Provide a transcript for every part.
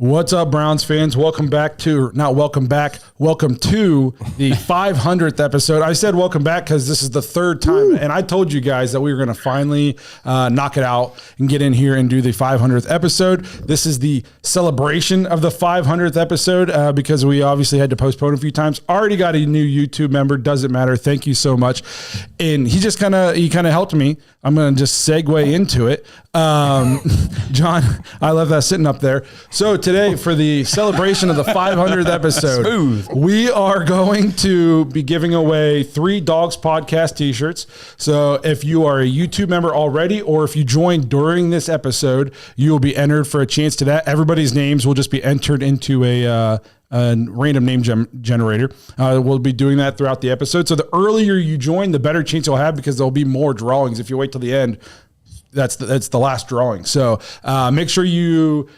What's up, Browns fans? Welcome to the 500th episode. I said welcome back because this is the third time, and I told you guys that we were going to finally knock it out and get in here and do the 500th episode. This is the celebration of the 500th episode because we obviously had to postpone a few times. Already got a new YouTube member. Doesn't matter. Thank you so much. And he kind of helped me. I'm going to just segue into it. John, I love that sitting up there. So today, for the celebration of the 500th episode, we are going to be giving away 3 Dawgs podcast t-shirts. So if you are a YouTube member already, or if you joined during this episode, you will be entered for a chance to that. Everybody's names will just be entered into a random name generator. We'll be doing that throughout the episode. So the earlier you join, the better chance you'll have, because there'll be more drawings. If you wait till the end, that's the last drawing. So make sure you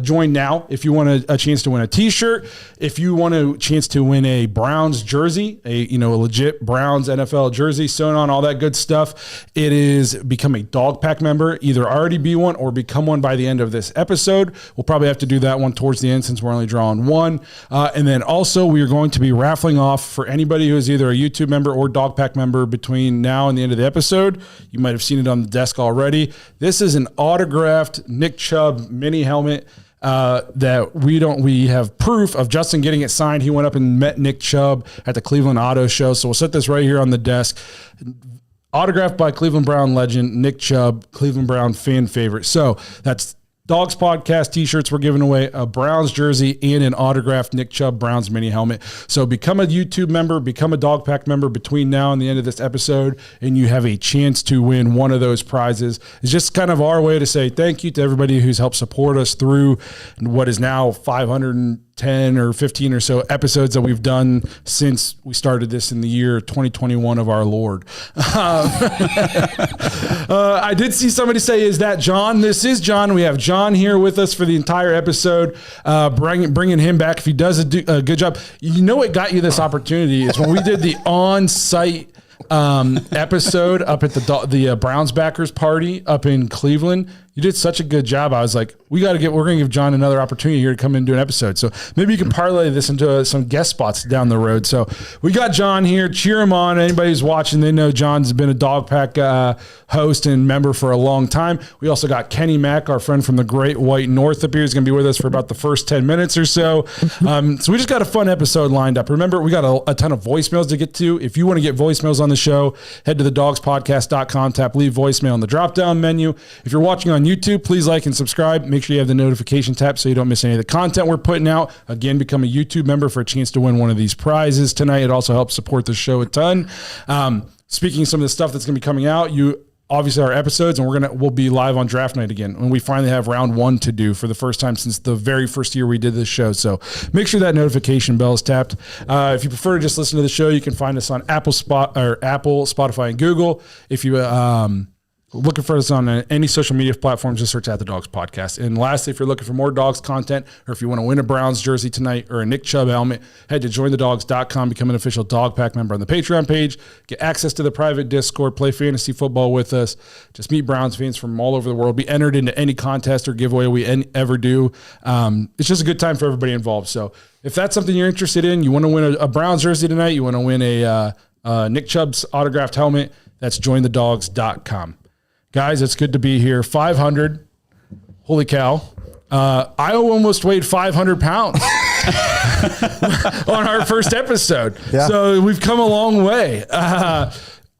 join now if you want a chance to win a t-shirt. If you want a chance to win a Browns jersey, a legit Browns NFL jersey, sewn on, all that good stuff, it is become a Dog Pack member. Either already be one or become one by the end of this episode. We'll probably have to do that one towards the end since we're only drawing one. And then also we are going to be raffling off for anybody who is either a YouTube member or Dog Pack member between now and the end of the episode. You might have seen it on the desk already. This is an autographed Nick Chubb mini helmet that we have proof of Justin getting it signed. He went up and met Nick Chubb at the Cleveland Auto Show. So we'll set this right here on the desk. Autographed by Cleveland Brown legend Nick Chubb, Cleveland Brown fan favorite. So that's Dawgs podcast t-shirts. We're giving away a Browns jersey and an autographed Nick Chubb Browns mini helmet. So become a YouTube member, become a Dog Pack member between now and the end of this episode, and you have a chance to win one of those prizes. It's just kind of our way to say thank you to everybody who's helped support us through what is now 510 or 15 or so episodes that we've done since we started this in the year 2021 of our Lord. I did see somebody say, is that John? This is John. We have John here with us for the entire episode, bringing him back. If he does a good job, you know what got you this opportunity is when we did the on-site episode up at the Browns backers party up in Cleveland. You did such a good job. I was like, we're going to give John another opportunity here to come in and do an episode. So maybe you can parlay this into some guest spots down the road. So we got John here. Cheer him on. Anybody who's watching, they know John's been a Dog Pack host and member for a long time. We also got Kenny Mack, our friend from the Great White North up here. He's going to be with us for about the first 10 minutes or so. So we just got a fun episode lined up. Remember, we got a ton of voicemails to get to. If you want to get voicemails on the show, head to thedogspodcast.com, tap leave voicemail in the drop-down menu. If you're watching on YouTube, please like and subscribe. Make sure you have the notification tab so you don't miss any of the content we're putting out. Again, become a YouTube member for a chance to win one of these prizes tonight. It also helps support the show a ton. Speaking of some of the stuff that's going to be coming out, obviously our episodes, and we'll be live on draft night again when we finally have round 1 to do for the first time since the very first year we did this show. So make sure that notification bell is tapped. If you prefer to just listen to the show, you can find us on Apple, Spotify, and Google. If you looking for us on any social media platforms, just search the Dawgs Podcast. And lastly, if you're looking for more Dawgs content, or if you want to win a Browns jersey tonight or a Nick Chubb helmet, head to jointhedogs.com, become an official Dog Pack member on the Patreon page, get access to the private Discord, play fantasy football with us, just meet Browns fans from all over the world, be entered into any contest or giveaway we ever do. It's just a good time for everybody involved. So if that's something you're interested in, you want to win a Browns jersey tonight, you want to win a Nick Chubb's autographed helmet, that's jointhedogs.com. Guys, it's good to be here. 500. Holy cow. I almost weighed 500 pounds on our first episode. Yeah. So we've come a long way.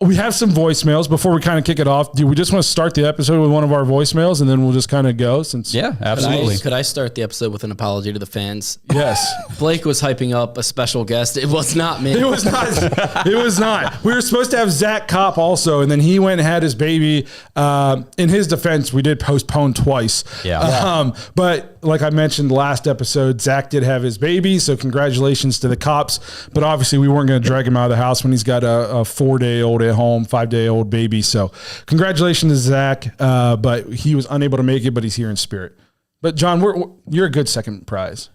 We have some voicemails before we kind of kick it off. Do we just want to start the episode with one of our voicemails and then we'll just kind of go? Yeah, absolutely. Could I start the episode with an apology to the fans? Yes. Blake was hyping up a special guest. It was not me. It was not. It was not. We were supposed to have Zach Kopp also, and then he went and had his baby. In his defense, we did postpone twice. Yeah. But like I mentioned last episode, Zach did have his baby, so congratulations to the Kopps. But obviously, we weren't going to drag him out of the house when he's got a 4-day-old at home, 5-day-old baby. So congratulations to Zach, but he was unable to make it, but he's here in spirit. But John, you're a good second prize.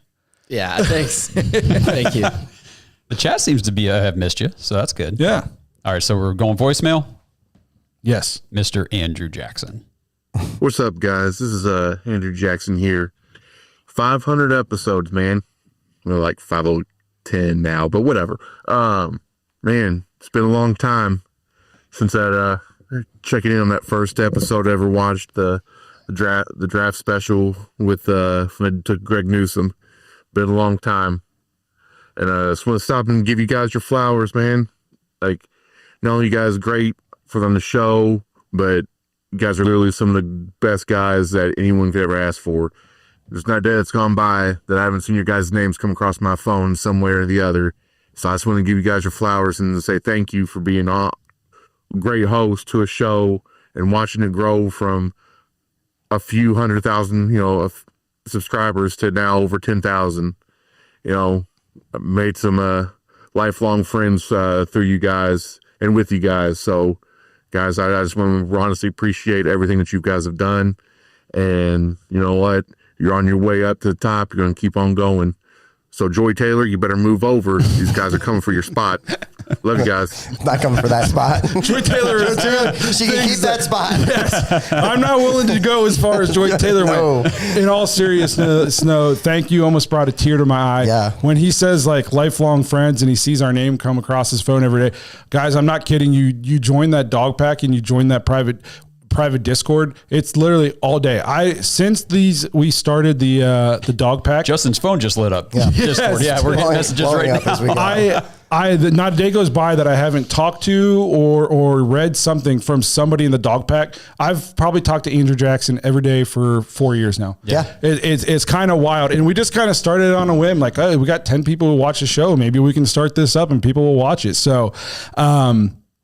Yeah, thanks. Thank you. The chat seems to have missed you, so that's good. Yeah. All right, so we're going voicemail? Yes. Mr. Andrew Jackson. What's up, guys? This is Andrew Jackson here 500 episodes, man. We're like 510 now, but whatever. Man, it's been a long time since that. Checking in on that first episode I ever watched, the draft special with to Greg Newsom. Been a long time, and I just want to stop and give you guys your flowers, man. Like, not only you guys great on the show, but you guys are literally some of the best guys that anyone could ever ask for. There's not a day that's gone by that I haven't seen your guys' names come across my phone somewhere or the other. So I just want to give you guys your flowers and say thank you for being a great host to a show and watching it grow from a few 100,000, of subscribers to now over 10,000. I made some lifelong friends through you guys and with you guys. So, guys, I just want to honestly appreciate everything that you guys have done. And you know what? You're on your way up to the top. You're going to keep on going. So, Joy Taylor, you better move over. These guys are coming for your spot. Love you guys. Not coming for that spot. Joy Taylor is She can keep that spot. Yes. I'm not willing to go as far as Joy Taylor went. In all seriousness, no, thank you. Almost brought a tear to my eye. Yeah. When he says like lifelong friends and he sees our name come across his phone every day. Guys, I'm not kidding you. You join that dog pack and you join that private Discord. It's literally all day. Since we started the dog pack. Justin's phone just lit up. Yeah. Discord. Yeah, we're getting messages right now. Not a day goes by that I haven't talked to or read something from somebody in the dog pack. I've probably talked to Andrew Jackson every day for 4 years now. Yeah. It's kind of wild. And we just kind of started on a whim. Like, oh, we got 10 people who watch the show. Maybe we can start this up and people will watch it. So,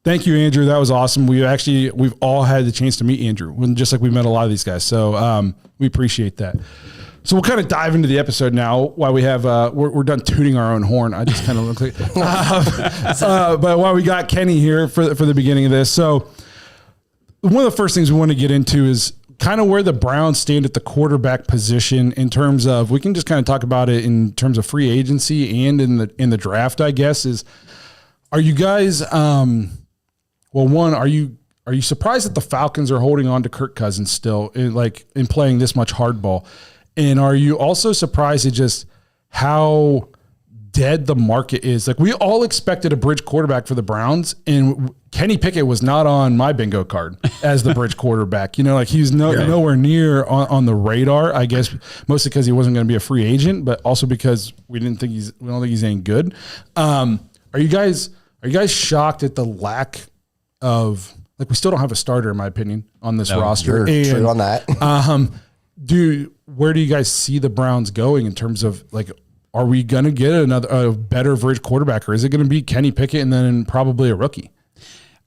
thank you, Andrew. That was awesome. We've all had the chance to meet Andrew, just like we met a lot of these guys. So we appreciate that. So we'll kind of dive into the episode now while we have, we're done tooting our own horn. I just kind of look like, but while we got Kenny here for the beginning of this. So one of the first things we want to get into is kind of where the Browns stand at the quarterback position in terms of, we can just kind of talk about it in terms of free agency and in the draft, I guess, are you guys, well, one, are you surprised that the Falcons are holding on to Kirk Cousins still in playing this much hardball? And are you also surprised at just how dead the market is? Like, we all expected a bridge quarterback for the Browns, and Kenny Pickett was not on my bingo card as the bridge quarterback. He's nowhere near on the radar, I guess, mostly because he wasn't going to be a free agent, but also because we don't think he's any good. Are you guys shocked at the lack of, we still don't have a starter, in my opinion, on this roster? True on that. Where do you guys see the Browns going in terms of, are we going to get a better bridge quarterback, or is it going to be Kenny Pickett and then probably a rookie?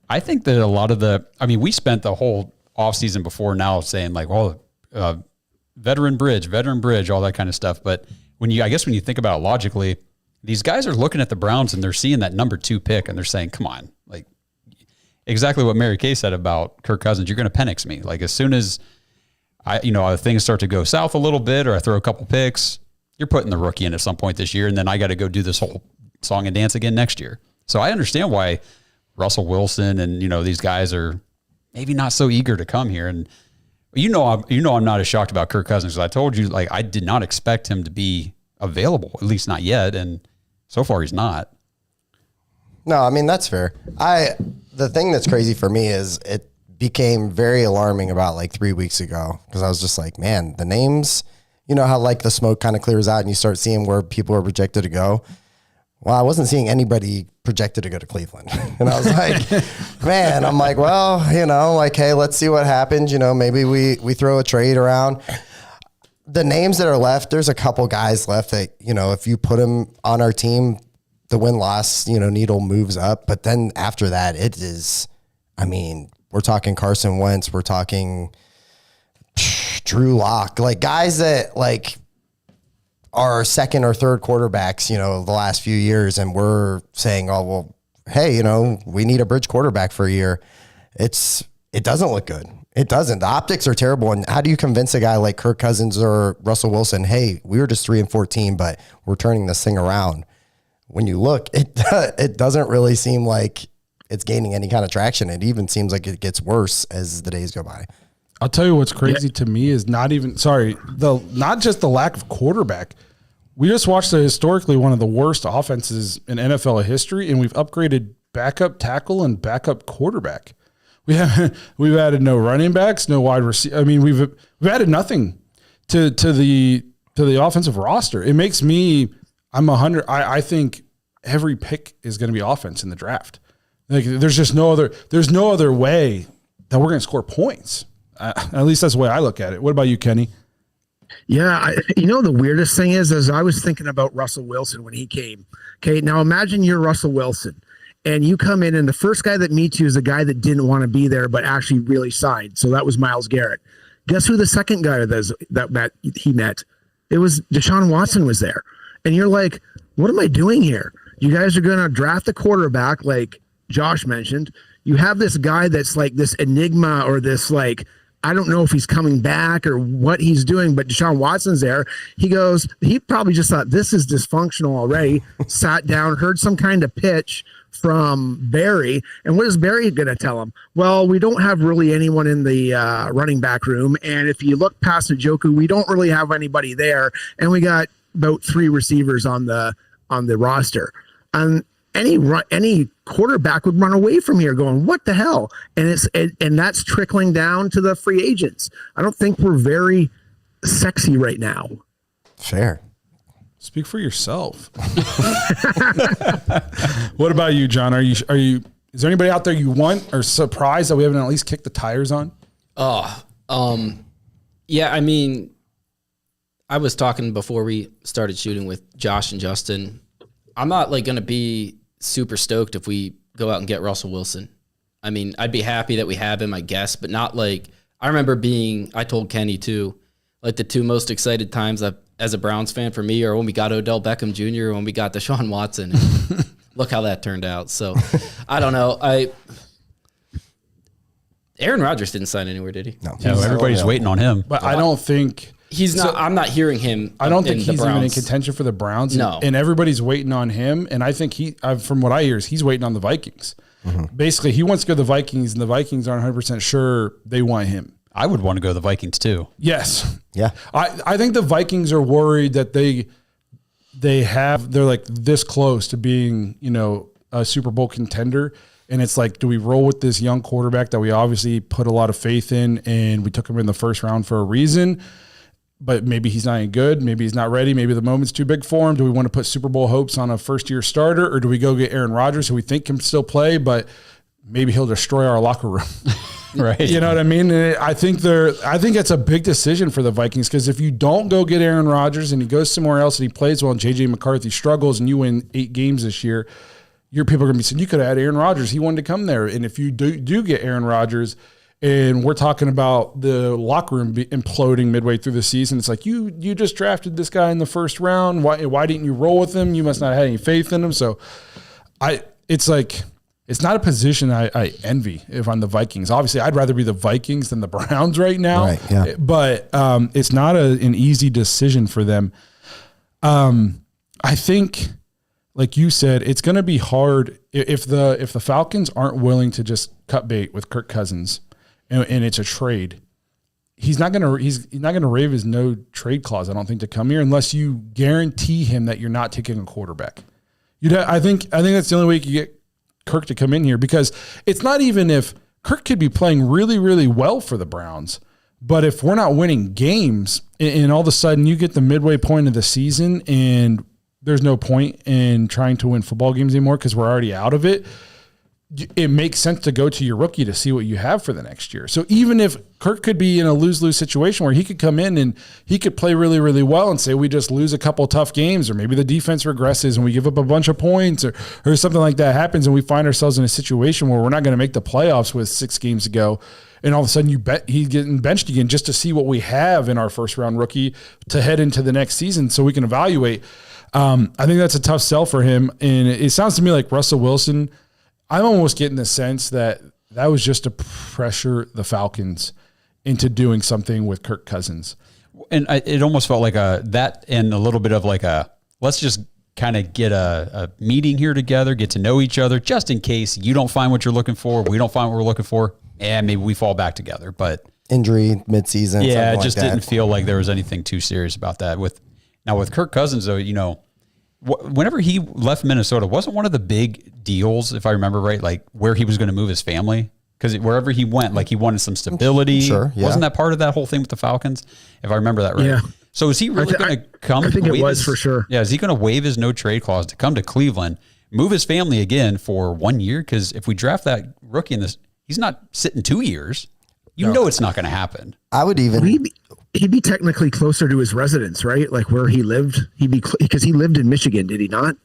I think that a lot of we spent the whole offseason before now saying veteran bridge, all that kind of stuff. But when you think about it logically, these guys are looking at the Browns and they're seeing that number 2 pick and they're saying, come on, exactly what Mary Kay said about Kirk Cousins. You're going to penix me. As soon as things start to go south a little bit, or I throw a couple picks, you're putting the rookie in at some point this year. And then I got to go do this whole song and dance again next year. So I understand why Russell Wilson and, these guys are maybe not so eager to come here. And I'm not as shocked about Kirk Cousins. I told you, I did not expect him to be available, at least not yet. And so far he's not. No, I mean, that's fair. The thing that's crazy for me is it became very alarming about 3 weeks ago, because I was just like, man, the names, how the smoke kind of clears out and you start seeing where people are projected to go. Well, I wasn't seeing anybody projected to go to Cleveland. And I was like, man, I'm like, well, hey, let's see what happens. Maybe we throw a trade around. The names that are left, there's a couple guys left that, if you put them on our team, the win-loss, needle moves up. But then after that, it is, we're talking Carson Wentz. We're talking Drew Lock, guys that are second or third quarterbacks, the last few years. And we're saying, oh, well, hey, we need a bridge quarterback for a year. It doesn't look good. It doesn't. The optics are terrible. And how do you convince a guy like Kirk Cousins or Russell Wilson, hey, we were just 3-14, but we're turning this thing around? When you look, it doesn't really seem like it's gaining any kind of traction. It even seems like it gets worse as the days go by. I'll tell you what's crazy to me is not just the lack of quarterback. We just watched historically one of the worst offenses in NFL history, and we've upgraded backup tackle and backup quarterback. We've added no running backs, no wide receiver. I mean, we've added nothing to the offensive roster. It makes me I think every pick is going to be offense in the draft. Like there's no other way that we're going to score points. At least that's the way I look at it. What about you, Kenny? Yeah, the weirdest thing is I was thinking about Russell Wilson when he came. Okay, now imagine you're Russell Wilson, and you come in, and the first guy that meets you is a guy that didn't want to be there, but actually really signed. So that was Myles Garrett. Guess who the second guy that he met? It was Deshaun Watson was there, and you're like, what am I doing here? You guys are going to draft a quarterback, like Josh mentioned. You have this guy that's like this enigma or this like. I don't know if he's coming back or what he's doing, but Deshaun Watson's there. He probably just thought this is dysfunctional already, sat down, heard some kind of pitch from Barry. And what is Barry going to tell him? Well, we don't have really anyone in the running back room. And if you look past Njoku, we don't really have anybody there. And we got about 3 receivers on the roster. Any quarterback would run away from here going, what the hell? And that's trickling down to the free agents. I don't think we're very sexy right now. Fair. Speak for yourself. What about you, John? Is there anybody out there you want or surprised that we haven't at least kicked the tires on? Yeah, I mean, I was talking before we started shooting with Josh and Justin. I'm not like going to be super stoked if we go out and get Russell Wilson. I mean, I'd be happy that we have him, I guess, but not like I remember I told Kenny too, like the 2 most excited times as a Browns fan for me are when we got Odell Beckham Jr. or when we got Deshaun Watson. Look how that turned out. So I don't know. Aaron Rodgers didn't sign anywhere, did he? No, everybody's waiting on him. But I don't think he's not. I'm not hearing him. I don't think he's even in contention for the Browns. No, and everybody's waiting on him. And I think from what I hear, is he's waiting on the Vikings. Mm-hmm. Basically, he wants to go to the Vikings, and the Vikings aren't 100% sure they want him. I would want to go to the Vikings too. Yes. Yeah. I think the Vikings are worried that they're like this close to being, a Super Bowl contender. And it's like, do we roll with this young quarterback that we obviously put a lot of faith in, and we took him in the first round for a reason, but maybe he's not any good. Maybe he's not ready. Maybe the moment's too big for him. Do we want to put Super Bowl hopes on a first-year starter, or do we go get Aaron Rodgers, who we think can still play, but maybe he'll destroy our locker room? Right. You know what I mean? And I think it's a big decision for the Vikings, because if you don't go get Aaron Rodgers and he goes somewhere else and he plays well and J.J. McCarthy struggles and you win 8 games this year, your people are going to be saying, you could have had Aaron Rodgers. He wanted to come there. And if you do get Aaron Rodgers, and we're talking about the locker room imploding midway through the season, it's like, you just drafted this guy in the first round. Why didn't you roll with him? You must not have had any faith in him. So it's not a position I envy if I'm the Vikings. Obviously, I'd rather be the Vikings than the Browns right now. Right, yeah. But it's not an easy decision for them. I think, like you said, it's going to be hard if the Falcons aren't willing to just cut bait with Kirk Cousins, and it's a trade. He's not going to waive his no trade clause, I don't think, to come here unless you guarantee him that you're not taking a quarterback. I think that's the only way you get Kirk to come in here, because it's not even if Kirk could be playing really, really well for the Browns, but if we're not winning games and all of a sudden you get the midway point of the season and there's no point in trying to win football games anymore because we're already out of it, it makes sense to go to your rookie to see what you have for the next year. So even if Kirk could be in a lose-lose situation where he could come in and he could play really, really well and say we just lose a couple tough games, or maybe the defense regresses and we give up a bunch of points, or something like that happens and we find ourselves in a situation where we're not going to make the playoffs with 6 games to go, and all of a sudden he's getting benched again just to see what we have in our first-round rookie to head into the next season so we can evaluate. I think that's a tough sell for him, and it sounds to me like Russell Wilson, I'm almost getting the sense that was just to pressure the Falcons into doing something with Kirk Cousins. And it almost felt like that, and a little bit of like let's just kind of get a meeting here together, get to know each other, just in case you don't find what you're looking for, we don't find what we're looking for, and maybe we fall back together. But injury midseason. Yeah, it something just like that. didn't feel like there was anything too serious about that. With Kirk Cousins, though, whenever he left Minnesota, wasn't one of the big deals, if I remember right, like where he was going to move his family? Because wherever he went, like he wanted some stability. Sure, yeah. Wasn't that part of that whole thing with the Falcons? If I remember that right. Yeah. So is he really going to come? I think it waive was for sure. Yeah. Is he going to waive his no trade clause to come to Cleveland, move his family again for 1 year? Because if we draft that rookie in this, he's not sitting 2 years. You know it's not going to happen. I would even. He'd be technically closer to his residence, right? Like where he lived. Because he lived in Michigan, did he not?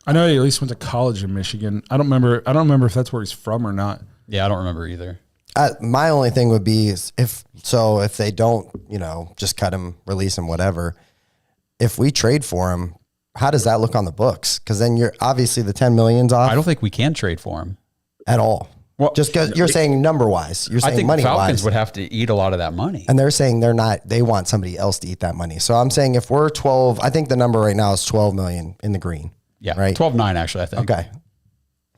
I know he at least went to college in Michigan. I don't remember if that's where he's from or not. Yeah, I don't remember either. My only thing would be is if they don't, just cut him, release him, whatever. If we trade for him, how does that look on the books? Because then you're obviously the 10 million's off. I don't think we can trade for him at all. Well, just because you're saying number wise, you're saying I think money Falcons wise would have to eat a lot of that money. and they're saying they're not. They want somebody else to eat that money. So I'm saying if we're 12, I think the number right now is 12 million in the green. Yeah, right. 12.9 actually. I think. Okay.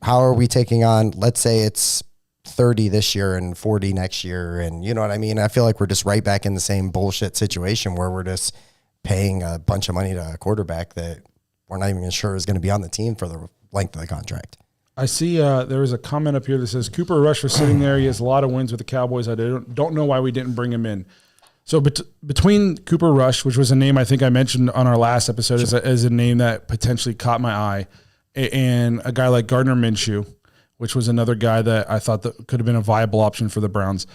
How are we taking on? Let's say it's 30 this year and 40 next year, and you know what I mean. I feel like we're just right back in the same bullshit situation where we're just paying a bunch of money to a quarterback that we're not even sure is going to be on the team for the length of the contract. I see there was a comment up here that says Cooper Rush was sitting there. He has a lot of wins with the Cowboys. I don't know why we didn't bring him in. So between Cooper Rush, which was a name I think I mentioned on our last episode as a name that potentially caught my eye, and a guy like Gardner Minshew, which was another guy that I thought that could have been a viable option for the Browns.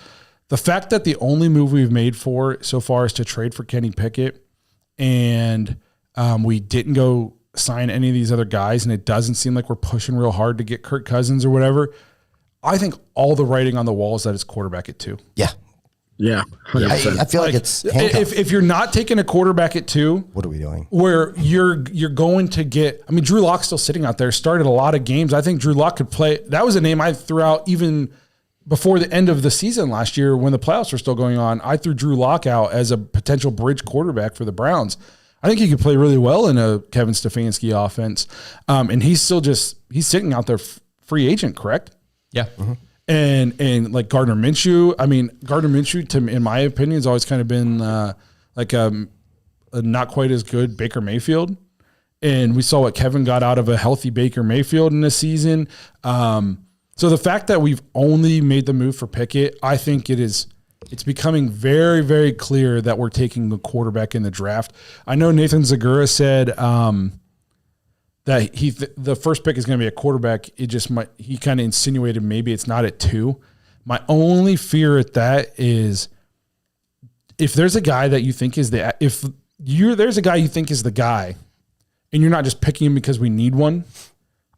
The fact that the only move we've made for so far is to trade for Kenny Pickett, and we didn't go sign any of these other guys, and it doesn't seem like we're pushing real hard to get Kirk Cousins or whatever. I think all the writing on the wall is that it's quarterback at 2. Yeah. Yeah. 100%. I feel like it's handcuffed. if you're not taking a quarterback at 2, what are we doing? Where you're going to get, I mean, Drew Lock's still sitting out there, started a lot of games. I think Drew Lock could play. That was a name I threw out even before the end of the season last year when the playoffs were still going on. I threw Drew Lock out as a potential bridge quarterback for the Browns. I think he could play really well in a Kevin Stefanski offense. And he's still he's sitting out there free agent, correct? Yeah. Mm-hmm. And like Gardner Minshew, in my opinion, has always kind of been like a not quite as good Baker Mayfield. And we saw what Kevin got out of a healthy Baker Mayfield in this season. So the fact that we've only made the move for Pickett, I think it's becoming very, very clear that we're taking a quarterback in the draft. I know Nathan Zagura said that the first pick is going to be a quarterback. He kind of insinuated maybe it's not at 2. My only fear at that is if there's a guy that you think is there's a guy you think is the guy, and you're not just picking him because we need one,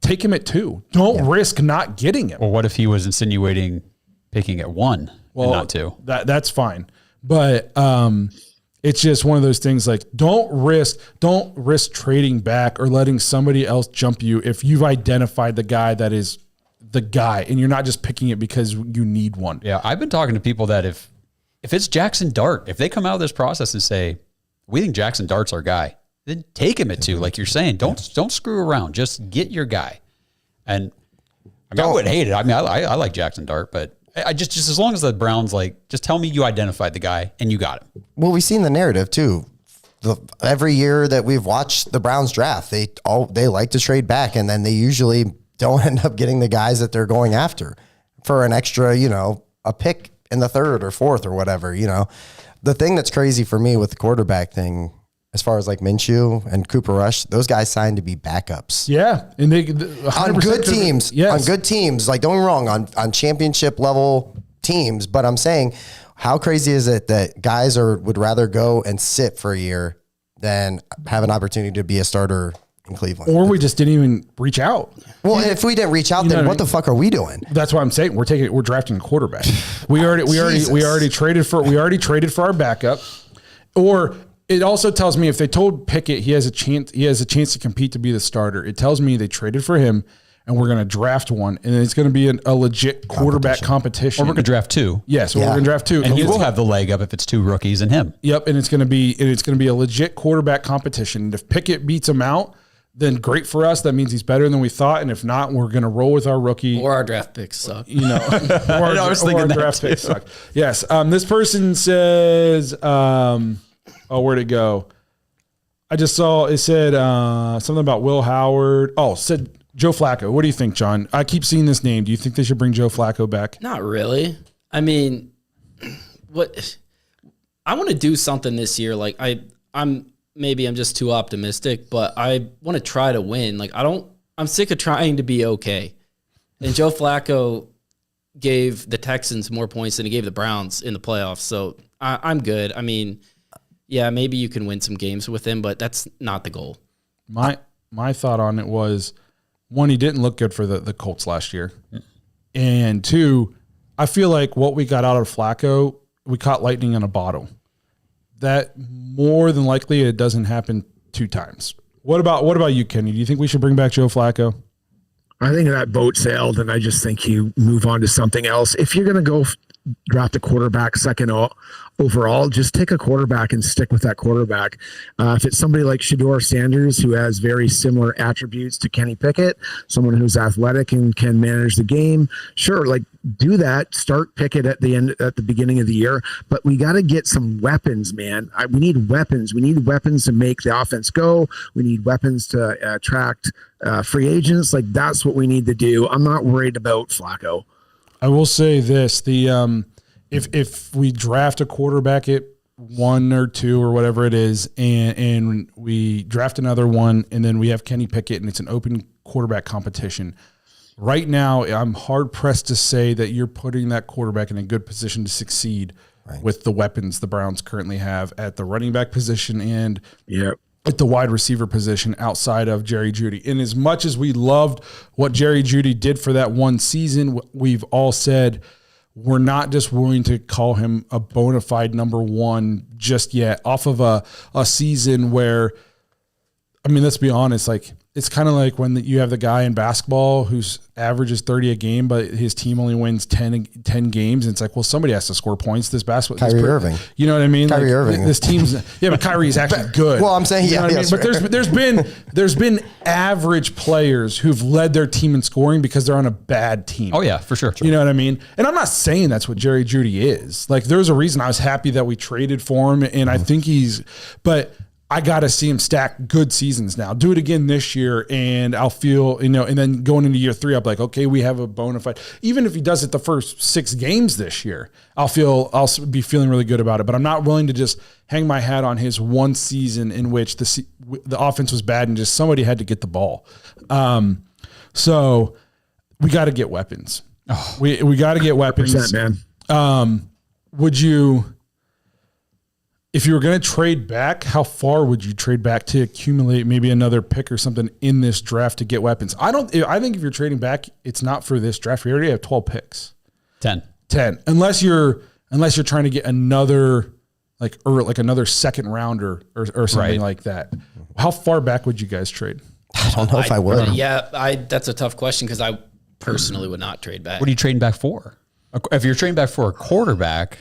take him at 2. Don't risk not getting him. Well, what if he was insinuating picking at 1 and not 2? That's fine. But it's just one of those things like don't risk trading back or letting somebody else jump you if you've identified the guy that is the guy and you're not just picking it because you need one. Yeah, I've been talking to people that if it's Jackson Dart, if they come out of this process and say, we think Jackson Dart's our guy, then take him at 2, like you're saying. Don't screw around. Just get your guy. And I wouldn't hate it. I mean, I like Jackson Dart, but I just as long as the Browns just tell me you identified the guy and you got him. Well, we've seen the narrative too. Every year that we've watched the Browns draft, they like to trade back, and then they usually don't end up getting the guys that they're going after for an extra, a pick in the 3rd or 4th or whatever. The thing that's crazy for me with the quarterback thing, as far as like Minshew and Cooper Rush, those guys signed to be backups. Yeah, and they on good teams. Yes. On good teams, like don't get me wrong, on championship level teams. But I'm saying, how crazy is it that guys would rather go and sit for a year than have an opportunity to be a starter in Cleveland? Or we just didn't even reach out. Well, if we didn't reach out, then what the fuck are we doing? That's what I'm saying. We're drafting a quarterback. We already traded for our backup. Or it also tells me if they told Pickett he has a chance to compete to be the starter, it tells me they traded for him and we're going to draft one, and it's going to be a legit quarterback competition. Or we're going to draft 2. Yes, we're going to draft 2, and he will have the leg up if it's 2 rookies and him. Yep, and it's going to be a legit quarterback competition. And if Pickett beats him out, then great for us. That means he's better than we thought. And if not, we're going to roll with our rookie. Or our draft picks suck. Or our draft picks suck. Yes. This person says, where'd it go? I just saw it said something about Will Howard. Oh, said Joe Flacco. What do you think, John? I keep seeing this name. Do you think they should bring Joe Flacco back? Not really. I mean, I want to do something this year. Like I'm just too optimistic, but I want to try to win. Like I'm sick of trying to be okay. And Joe Flacco gave the Texans more points than he gave the Browns in the playoffs. So I'm good. I mean, yeah, maybe you can win some games with him, but that's not the goal. My thought on it was, one, he didn't look good for the Colts last year. And two, I feel like what we got out of Flacco, we caught lightning in a bottle. That more than likely it doesn't happen 2 times. What about you, Kenny? Do you think we should bring back Joe Flacco? I think that boat sailed, and I just think you move on to something else. If you're going to go draft a quarterback second overall, just take a quarterback and stick with that quarterback. If it's somebody like Shedeur Sanders, who has very similar attributes to Kenny Pickett, someone who's athletic and can manage the game, sure, like do that. Start Pickett at the beginning of the year, but we got to get some weapons, man. We need weapons. We need weapons to make the offense go. We need weapons to attract free agents. Like that's what we need to do. I'm not worried about Flacco. I will say this: if we draft a quarterback at 1 or 2 or whatever it is, and we draft another one, and then we have Kenny Pickett, and it's an open quarterback competition. Right now, I'm hard pressed to say that you're putting that quarterback in a good position to succeed with the weapons the Browns currently have at the running back position and at the wide receiver position outside of Jerry Jeudy. And as much as we loved what Jerry Jeudy did for that one season, we've all said we're not just willing to call him a bona fide number 1 just yet off of a season where, I mean, let's be honest, like it's kind of like when you have the guy in basketball whose average is 30 a game, but his team only wins 10 games. And it's like, well, somebody has to score points. This basketball, Irving. You know what I mean? Kyrie Irving. This team's, but Kyrie's actually good. Well, I'm saying, you know what I mean? But there's been average players who've led their team in scoring because they're on a bad team. Oh yeah, for sure. You know what I mean? And I'm not saying that's what Jerry Jeudy is. Like there's a reason I was happy that we traded for him. And I think but I got to see him stack good seasons now. Do it again this year, and I'll feel, and then going into year 3, I'll be like, okay, we have a bona fide. Even if he does it the first 6 games this year, I'll be feeling really good about it. But I'm not willing to just hang my hat on his one season in which the offense was bad and just somebody had to get the ball. So we got to get weapons. We got to get weapons, man. Would you? If you were going to trade back, how far would you trade back to accumulate maybe another pick or something in this draft to get weapons? I think if you're trading back, it's not for this draft. We already have 12 picks. 10. Unless you're trying to get another another second rounder or something like that. How far back would you guys trade? I don't know if I would. Yeah, that's a tough question because I personally would not trade back. What are you trading back for? If you're trading back for a quarterback,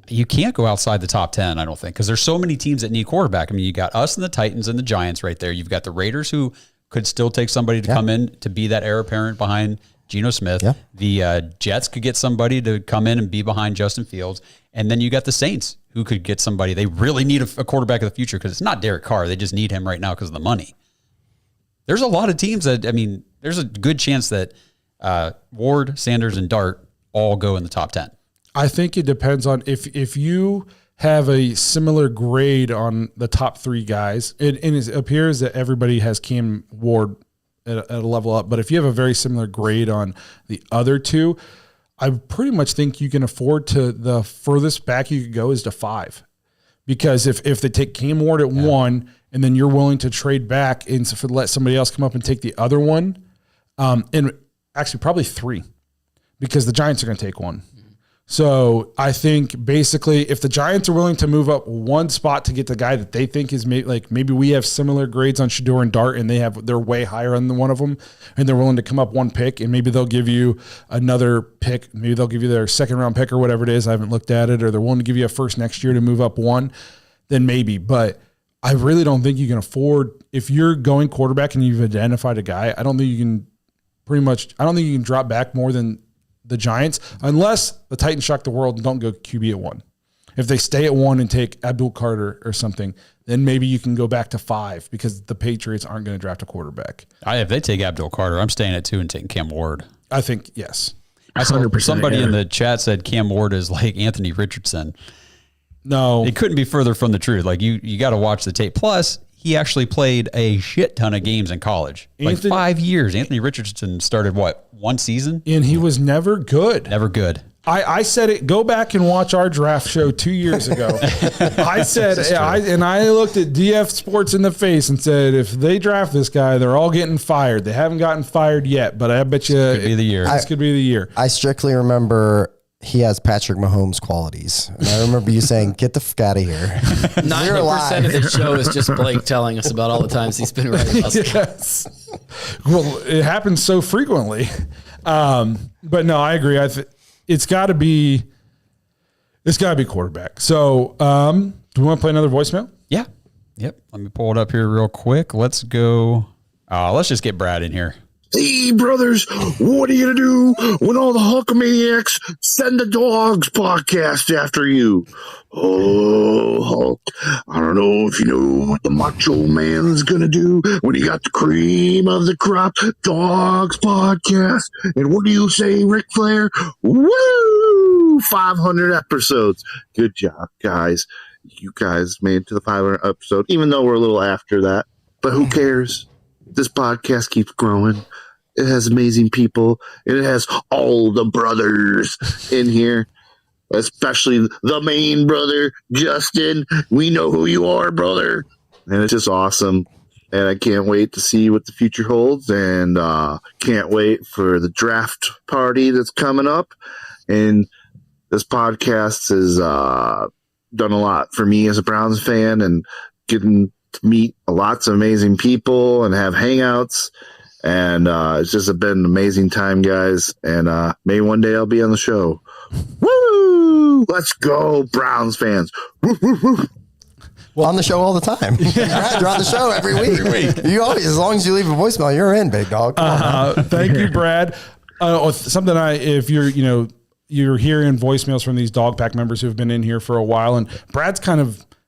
you can't go outside the top 10, I don't think, because there's so many teams that need quarterback. I mean, you got us and the Titans and the Giants right there. You've got the Raiders who could still take somebody to come in to be that heir apparent behind Geno Smith. Yeah. The Jets could get somebody to come in and be behind Justin Fields. And then you got the Saints who could get somebody. They really need a quarterback of the future because it's not Derek Carr. They just need him right now because of the money. There's a lot of teams that, I mean, there's a good chance that Ward, Sanders, and Dart all go in the top 10. I think it depends on if you have a similar grade on the top 3 guys. It appears that everybody has Cam Ward at a level up, but if you have a very similar grade on the other 2, I pretty much think you can afford to the furthest back you could go is to 5, because if they take Cam Ward at 1 and then you're willing to trade back and let somebody else come up and take the other one, and actually probably 3, because the Giants are going to take 1. So I think basically if the Giants are willing to move up 1 spot to get the guy that they think is maybe we have similar grades on Shedeur and Dart and they're way higher on one of them and they're willing to come up 1 pick and maybe they'll give you another pick. Maybe they'll give you their second round pick or whatever it is. I haven't looked at it, or they're willing to give you a first next year to move up 1, then maybe. But I really don't think you can afford, if you're going quarterback and you've identified a guy, I don't think you can drop back more than the Giants unless the Titans shock the world and don't go QB at 1. If they stay at 1 and take Abdul Carter or something, then maybe you can go back to 5 because the Patriots aren't going to draft a quarterback. If they take Abdul Carter, I'm staying at 2 and taking Cam Ward. I think, yes. I saw somebody in the chat said Cam Ward is like Anthony Richardson. No. It couldn't be further from the truth. Like you got to watch the tape. Plus, he actually played a shit ton of games in college. Like 5 years. Anthony Richardson started, 1 season? And he was never good. Never good. I said it. Go back and watch our draft show 2 years ago. I said, I looked at DF Sports in the face and said, if they draft this guy, they're all getting fired. They haven't gotten fired yet, but I bet you this could be the year. This could be the year. I strictly remember he has Patrick Mahomes qualities. And I remember you saying, get the fuck out of here. 90% of the show is just Blake telling us about all the times he's been right about stuff. Yes. Well, it happens so frequently. But no, I agree. It's got to be quarterback. So, do we want to play another voicemail? Yeah. Yep. Let me pull it up here real quick. Let's go. Let's just get Brad in here. Hey, brothers, what are you going to do when all the Hulkamaniacs send the Dawgs podcast after you? Oh, Hulk, I don't know if you know what the Macho Man's going to do when he got the cream of the crop Dawgs podcast. And what do you say, Ric Flair? Woo! 500 episodes. Good job, guys. You guys made it to the 500 episode, even though we're a little after that. But who cares? This podcast keeps growing. It has amazing people, and it has all the brothers in here, especially the main brother, Justin. We know who you are, brother. And it's just awesome. And I can't wait to see what the future holds, and can't wait for the draft party that's coming up. And this podcast has done a lot for me as a Browns fan, and getting to meet lots of amazing people and have hangouts. And it's just been an amazing time, guys. And maybe one day I'll be on the show. Woo! Let's go, Browns fans. Woo, woo, woo. Well, on the show all the time. Brad, you're on the show every week. You always, as long as you leave a voicemail, you're in, big dog. Thank you, Brad. Something if you're hearing voicemails from these Dog Pack members who have been in here for a while, and Brad's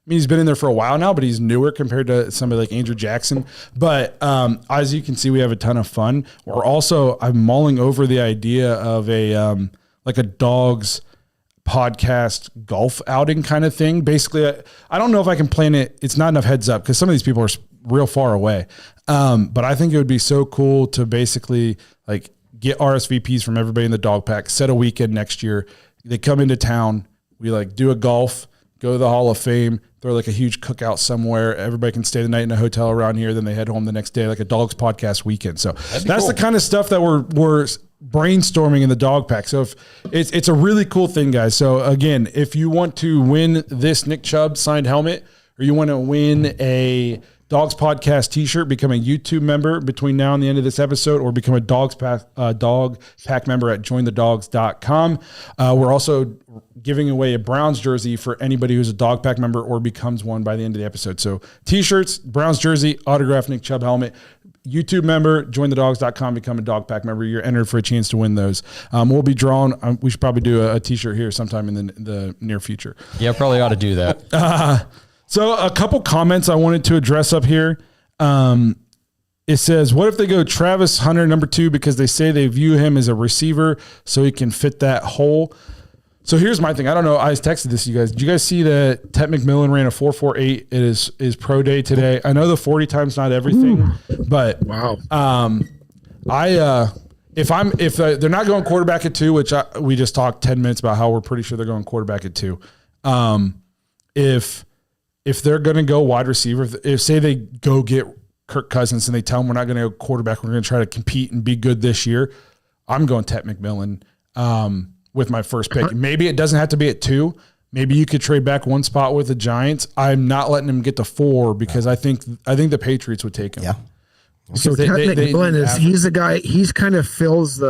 he's been in there for a while now, but he's newer compared to somebody like Andrew Jackson. But as you can see, we have a ton of fun. I'm mulling over the idea of a Dawgs podcast golf outing kind of thing. Basically, I don't know if I can plan it. It's not enough heads up because some of these people are real far away. But I think it would be so cool to basically get RSVPs from everybody in the Dog Pack, set a weekend next year. They come into town. We do a golf, go to the Hall of Fame, throw a huge cookout somewhere. Everybody can stay the night in a hotel around here. Then they head home the next day, like a Dawgs podcast weekend. So that's cool. The kind of stuff that we're brainstorming in the Dog Pack. So if it's a really cool thing, guys. So again, if you want to win this Nick Chubb signed helmet, or you want to win a Dawgs podcast t-shirt, become a YouTube member between now and the end of this episode, or become a Dog Pack member at jointhedogs.com. We're also giving away a Browns jersey for anybody who's a Dog Pack member or becomes one by the end of the episode. So t-shirts, Browns jersey, autographed Nick Chubb helmet, YouTube member, jointhedogs.com, become a Dog Pack member. You're entered for a chance to win those. We'll be drawn. We should probably do a t-shirt here sometime in the near future. Yeah, probably ought to do that. So a couple comments I wanted to address up here. It says, what if they go Travis Hunter number 2 because they say they view him as a receiver so he can fit that hole? So here's my thing. I don't know. I texted this to you guys. Did you guys see that Ted McMillan ran a 4.48 at his pro day today? I know the 40 time's not everything, but wow. If they're not going quarterback at 2, which we just talked 10 minutes about how we're pretty sure they're going quarterback at 2. If they're going to go wide receiver, if say they go get Kirk Cousins and they tell him we're not going to go quarterback, we're going to try to compete and be good this year, I'm going Ted McMillan with my first pick. Maybe it doesn't have to be at 2. Maybe you could trade back one spot with the Giants. I'm not letting him get to 4 because I think the Patriots would take him. Yeah. So Ted McMillan he's the guy. He's kind of fills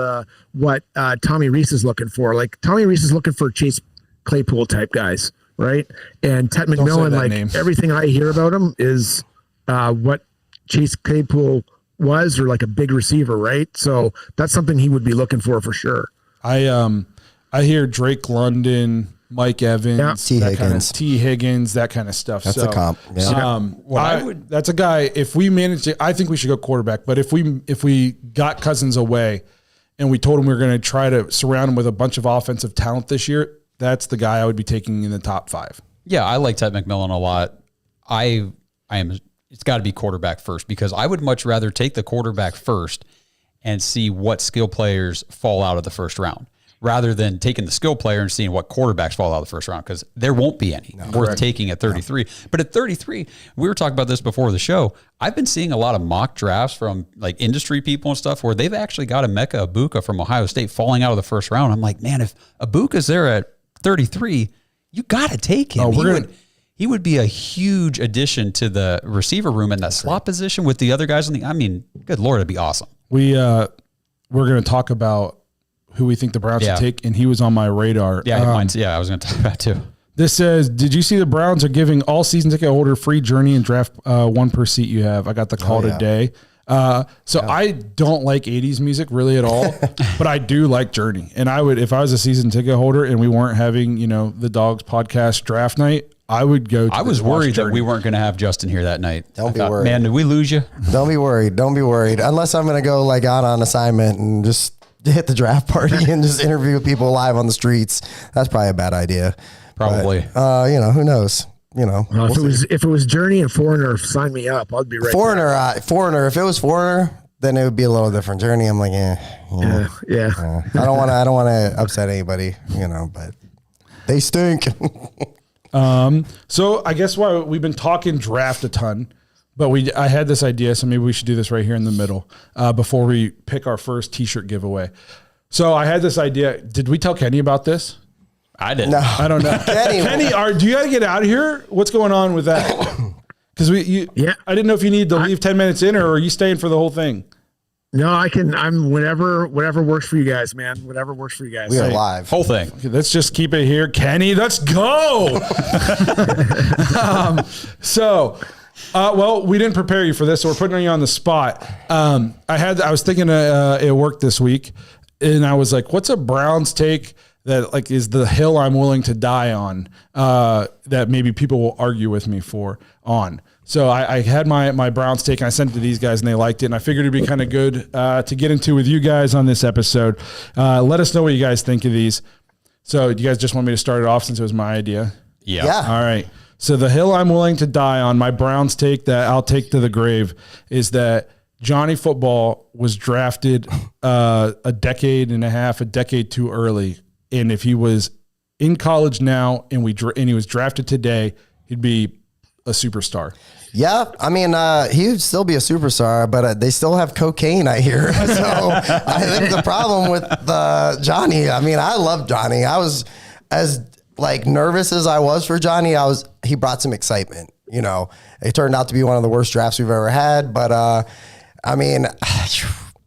what Tommy Reese is looking for. Like Tommy Reese is looking for Chase Claypool type guys. right? And Ted McMillan, that like name. everything I hear about him is what Chase Claypool was, or like a big receiver, right? So that's something he would be looking for sure. I hear Drake London, Mike Evans, T. that kind of- Higgins. T. Higgins, that kind of stuff. That's a comp. Yeah. That's a guy. If we manage to, I think we should go quarterback. But if we got Cousins away, and we told him we were going to try to surround him with a bunch of offensive talent this year, that's the guy I would be taking in the top 5. Yeah, I like Ted McMillan a lot. I am. It's got to be quarterback first, because I would much rather take the quarterback first and see what skill players fall out of the first round, rather than taking the skill player and seeing what quarterbacks fall out of the first round, because there won't be any worth taking at 33. But at 33, we were talking about this before the show. I've been seeing a lot of mock drafts from like industry people and stuff where they've actually got Emeka Egbuka from Ohio State falling out of the first round. I'm like, man, if Ibuka's there at 33, you got to take him. He would be a huge addition to the receiver room in that slot position with the other guys. I mean, good Lord, it'd be awesome. We're going to talk about who we think the Browns should take, and he was on my radar. Yeah, I was going to talk about too. This says, did you see the Browns are giving all season ticket holder free journey and draft 1 per seat you have? I got the call today. I don't like 80s music really at all, but I do like Journey. And I would, if I was a season ticket holder and we weren't having, the Dawgs podcast draft night, I would go. I was worried that we weren't going to have Justin here that night. Don't be worried. Man, did we lose you? Don't be worried. Don't be worried. Unless I'm going to go like out on assignment and just hit the draft party and just interview people live on the streets. That's probably a bad idea. Probably. But, who knows? If it was Journey and Foreigner, sign me up. I'd be right. Foreigner. If it was Foreigner, then it would be a little different. Journey, I'm like, Yeah. I don't want to upset anybody, but they stink. So I guess why we've been talking draft a ton, but I had this idea, so maybe we should do this right here in the middle before we pick our first T-shirt giveaway. So I had this idea. Did we tell Kenny about this? I didn't. No. I don't know. Kenny, do you got to get out of here? What's going on with that? Because I didn't know if you need to leave 10 minutes in, or are you staying for the whole thing? No, I'm whatever works for you guys, man. Whatever works for you guys. We are live. Whole thing. Okay, let's just keep it here. Kenny, let's go. Well, we didn't prepare you for this, so we're putting you on the spot. I was thinking at work this week, and I was like, what's a Browns take that like is the hill I'm willing to die on, that maybe people will argue with me on. So I had my Browns take, and I sent it to these guys, and they liked it. And I figured it'd be kind of good to get into with you guys on this episode. Let us know what you guys think of these. So you guys just want me to start it off since it was my idea? Yeah. All right. So the hill I'm willing to die on, my Browns take that I'll take to the grave, is that Johnny Football was drafted a decade too early. And if he was in college now and he was drafted today, he'd be a superstar. Yeah, I mean, he would still be a superstar, but they still have cocaine, I hear. So I think the problem with Johnny, I mean, I love Johnny. I was as nervous as I was for Johnny. He brought some excitement. It turned out to be one of the worst drafts we've ever had. But I mean,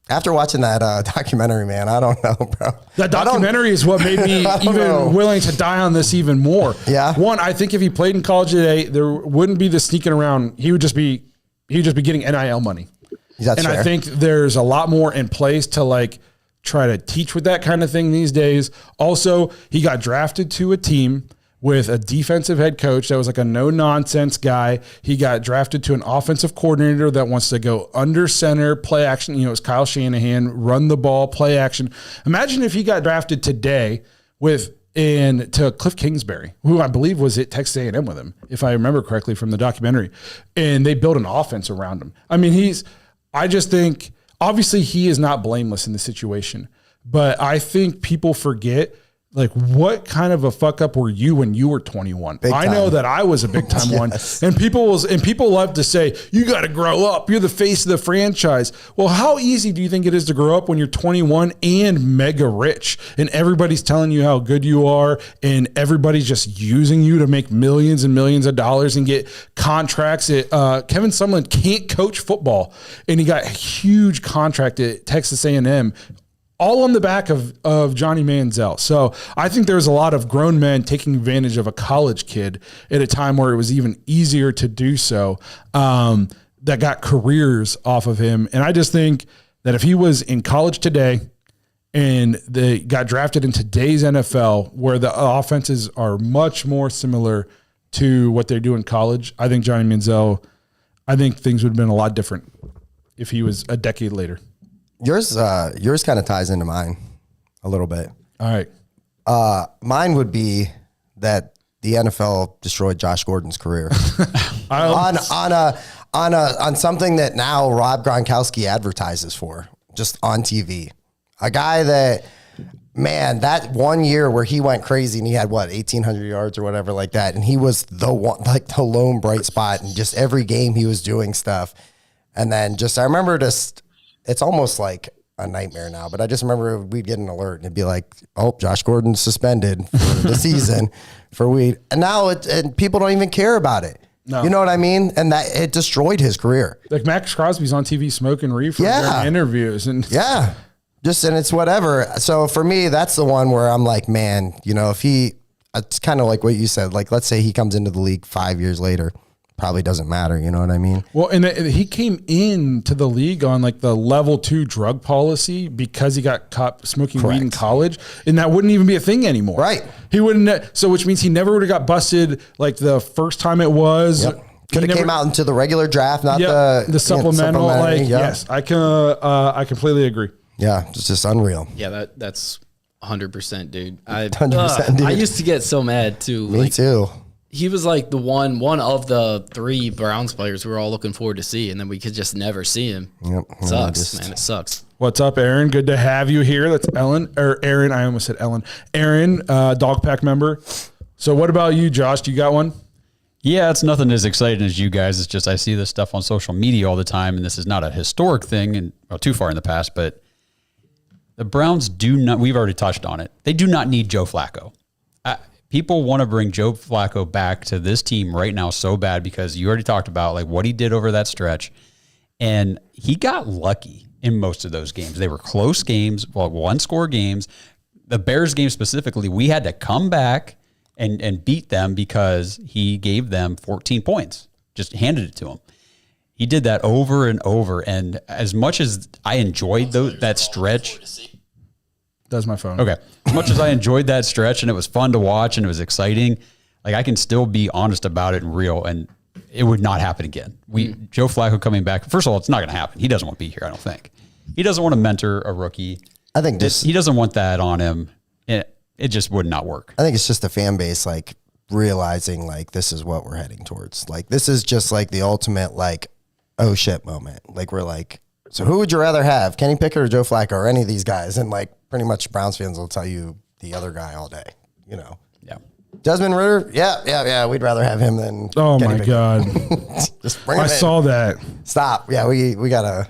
after watching that documentary, man, I don't know, bro. That documentary is what made me even willing to die on this even more. Yeah. One, I think if he played in college today, there wouldn't be the sneaking around. He'd just be getting NIL money. That's fair. I think there's a lot more in place to try to teach with that kind of thing these days. Also, he got drafted to a team with a defensive head coach that was a no-nonsense guy. He got drafted to an offensive coordinator that wants to go under center, play action. It's Kyle Shanahan, run the ball, play action. Imagine if he got drafted today to Cliff Kingsbury, who I believe was at Texas A&M with him, if I remember correctly from the documentary, and they built an offense around him. I mean, I just think, obviously he is not blameless in the situation, but I think people forget what kind of a fuck up were you when you were 21? I know that I was a big time one, and people love to say, you got to grow up. You're the face of the franchise. Well, how easy do you think it is to grow up when you're 21 and mega rich and everybody's telling you how good you are and everybody's just using you to make millions and millions of dollars and get contracts? Kevin Sumlin can't coach football, and he got a huge contract at Texas A&M. all on the back of Johnny Manziel. So I think there's a lot of grown men taking advantage of a college kid at a time where it was even easier to do so, that got careers off of him. And I just think that if he was in college today and they got drafted in today's NFL, where the offenses are much more similar to what they do in college, I think Johnny Manziel, I think things would have been a lot different if he was a decade later. Yours kind of ties into mine a little bit. All right. Mine would be that the NFL destroyed Josh Gordon's career on something that now Rob Gronkowski advertises for, just on TV. A guy that, man, that 1 year where he went crazy and he had 1,800 yards or whatever like that, and he was the one, like the lone bright spot, and just every game he was doing stuff. And then I remember just, it's almost like a nightmare now, but I just remember we'd get an alert and it'd be like, oh, Josh Gordon's suspended for the season for weed. And now and people don't even care about it. No. You know what I mean? And that it destroyed his career. Like Max Crosby's on TV smoking reefer during interviews. And and it's whatever. So for me, that's the one where I'm like, man, if it's kind of like what you said, like, let's say he comes into the league 5 years later, probably doesn't matter. You know what I mean? Well, and he came into the league on like the level 2 drug policy because he got caught smoking weed in college, and that wouldn't even be a thing anymore. Right. He wouldn't. So which means he never would have got busted like the first time it was. Yep. Could have came out into the regular draft, not the supplemental. Yes, I completely agree. Yeah, it's just unreal. Yeah, that's 100%, dude. 100%, dude. I used to get so mad too. Me too. He was like the one of the 3 Browns players we were all looking forward to see, and then we could just never see him. Yep. Sucks, man. It sucks. What's up, Aaron? Good to have you here. That's Aaron. I almost said Ellen. Aaron, Dog Pack member. So what about you, Josh? Do you got one? Yeah, it's nothing as exciting as you guys. It's just I see this stuff on social media all the time, and this is not a historic thing and too far in the past, but the Browns do not, we've already touched on it, they do not need Joe Flacco. People want to bring Joe Flacco back to this team right now so bad because you already talked about like what he did over that stretch, and he got lucky in most of those games. They were close games, one-score games. The Bears game specifically, we had to come back and beat them because he gave them 14 points, just handed it to them. He did that over and over, and as much as I enjoyed that stretch, that's my phone. Okay. As much as I enjoyed that stretch and it was fun to watch and it was exciting, like I can still be honest about it and real, and it would not happen again. Joe Flacco coming back. First of all, it's not going to happen. He doesn't want to be here. I don't think he doesn't want to mentor a rookie. I think he doesn't want that on him. It just would not work. I think it's just the fan base, like realizing like, this is what we're heading towards. Like, this is just like the ultimate, like, oh shit moment. Like, we're like, so who would you rather have, Kenny Pickett or Joe Flacco or any of these guys? And like pretty much Browns fans will tell you the other guy all day, Yeah. Desmond Ridder. Yeah. We'd rather have him than Oh Kenny my Pickett. God. Just bring him I in. saw that. Stop. Yeah. We gotta,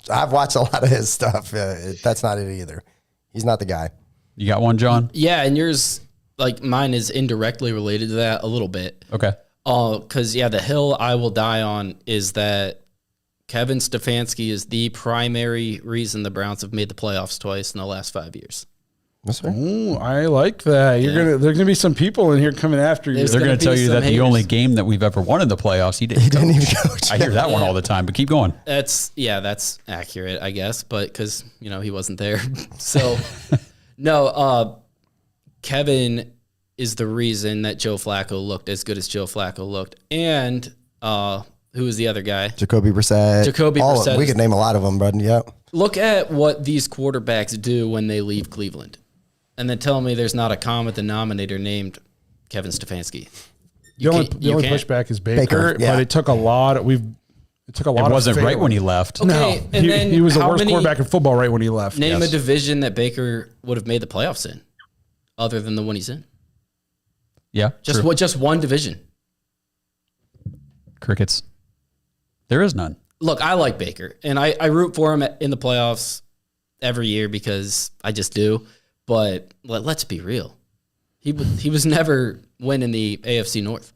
I've watched a lot of his stuff. That's not it either. He's not the guy. You got one, John? Yeah, and yours, like mine, is indirectly related to that a little bit. Okay. Because the hill I will die on is that Kevin Stefanski is the primary reason the Browns have made the playoffs twice in the last 5 years. That's right. Ooh, I like that. There's gonna be some people in here coming after you. They're going to tell you that the only game that we've ever won in the playoffs, he didn't even coach. I hear that one all the time, but keep going. That's accurate, I guess, but because he wasn't there. So no, Kevin is the reason that Joe Flacco looked as good as Joe Flacco looked, and who was the other guy? Jacoby Brissett. We could name a lot of them, bud. Yep. Look at what these quarterbacks do when they leave Cleveland, and then tell me there's not a common denominator named Kevin Stefanski. The only pushback is Baker, yeah. but it took a lot. It wasn't right when he left. Okay, no, he was the worst quarterback in football right when he left. Name a division that Baker would have made the playoffs in, other than the one he's in. Yeah, just one division. Crickets. There is none. Look, I like Baker, and I root for him in the playoffs every year because I just do. But let's be real, he was never winning the AFC North.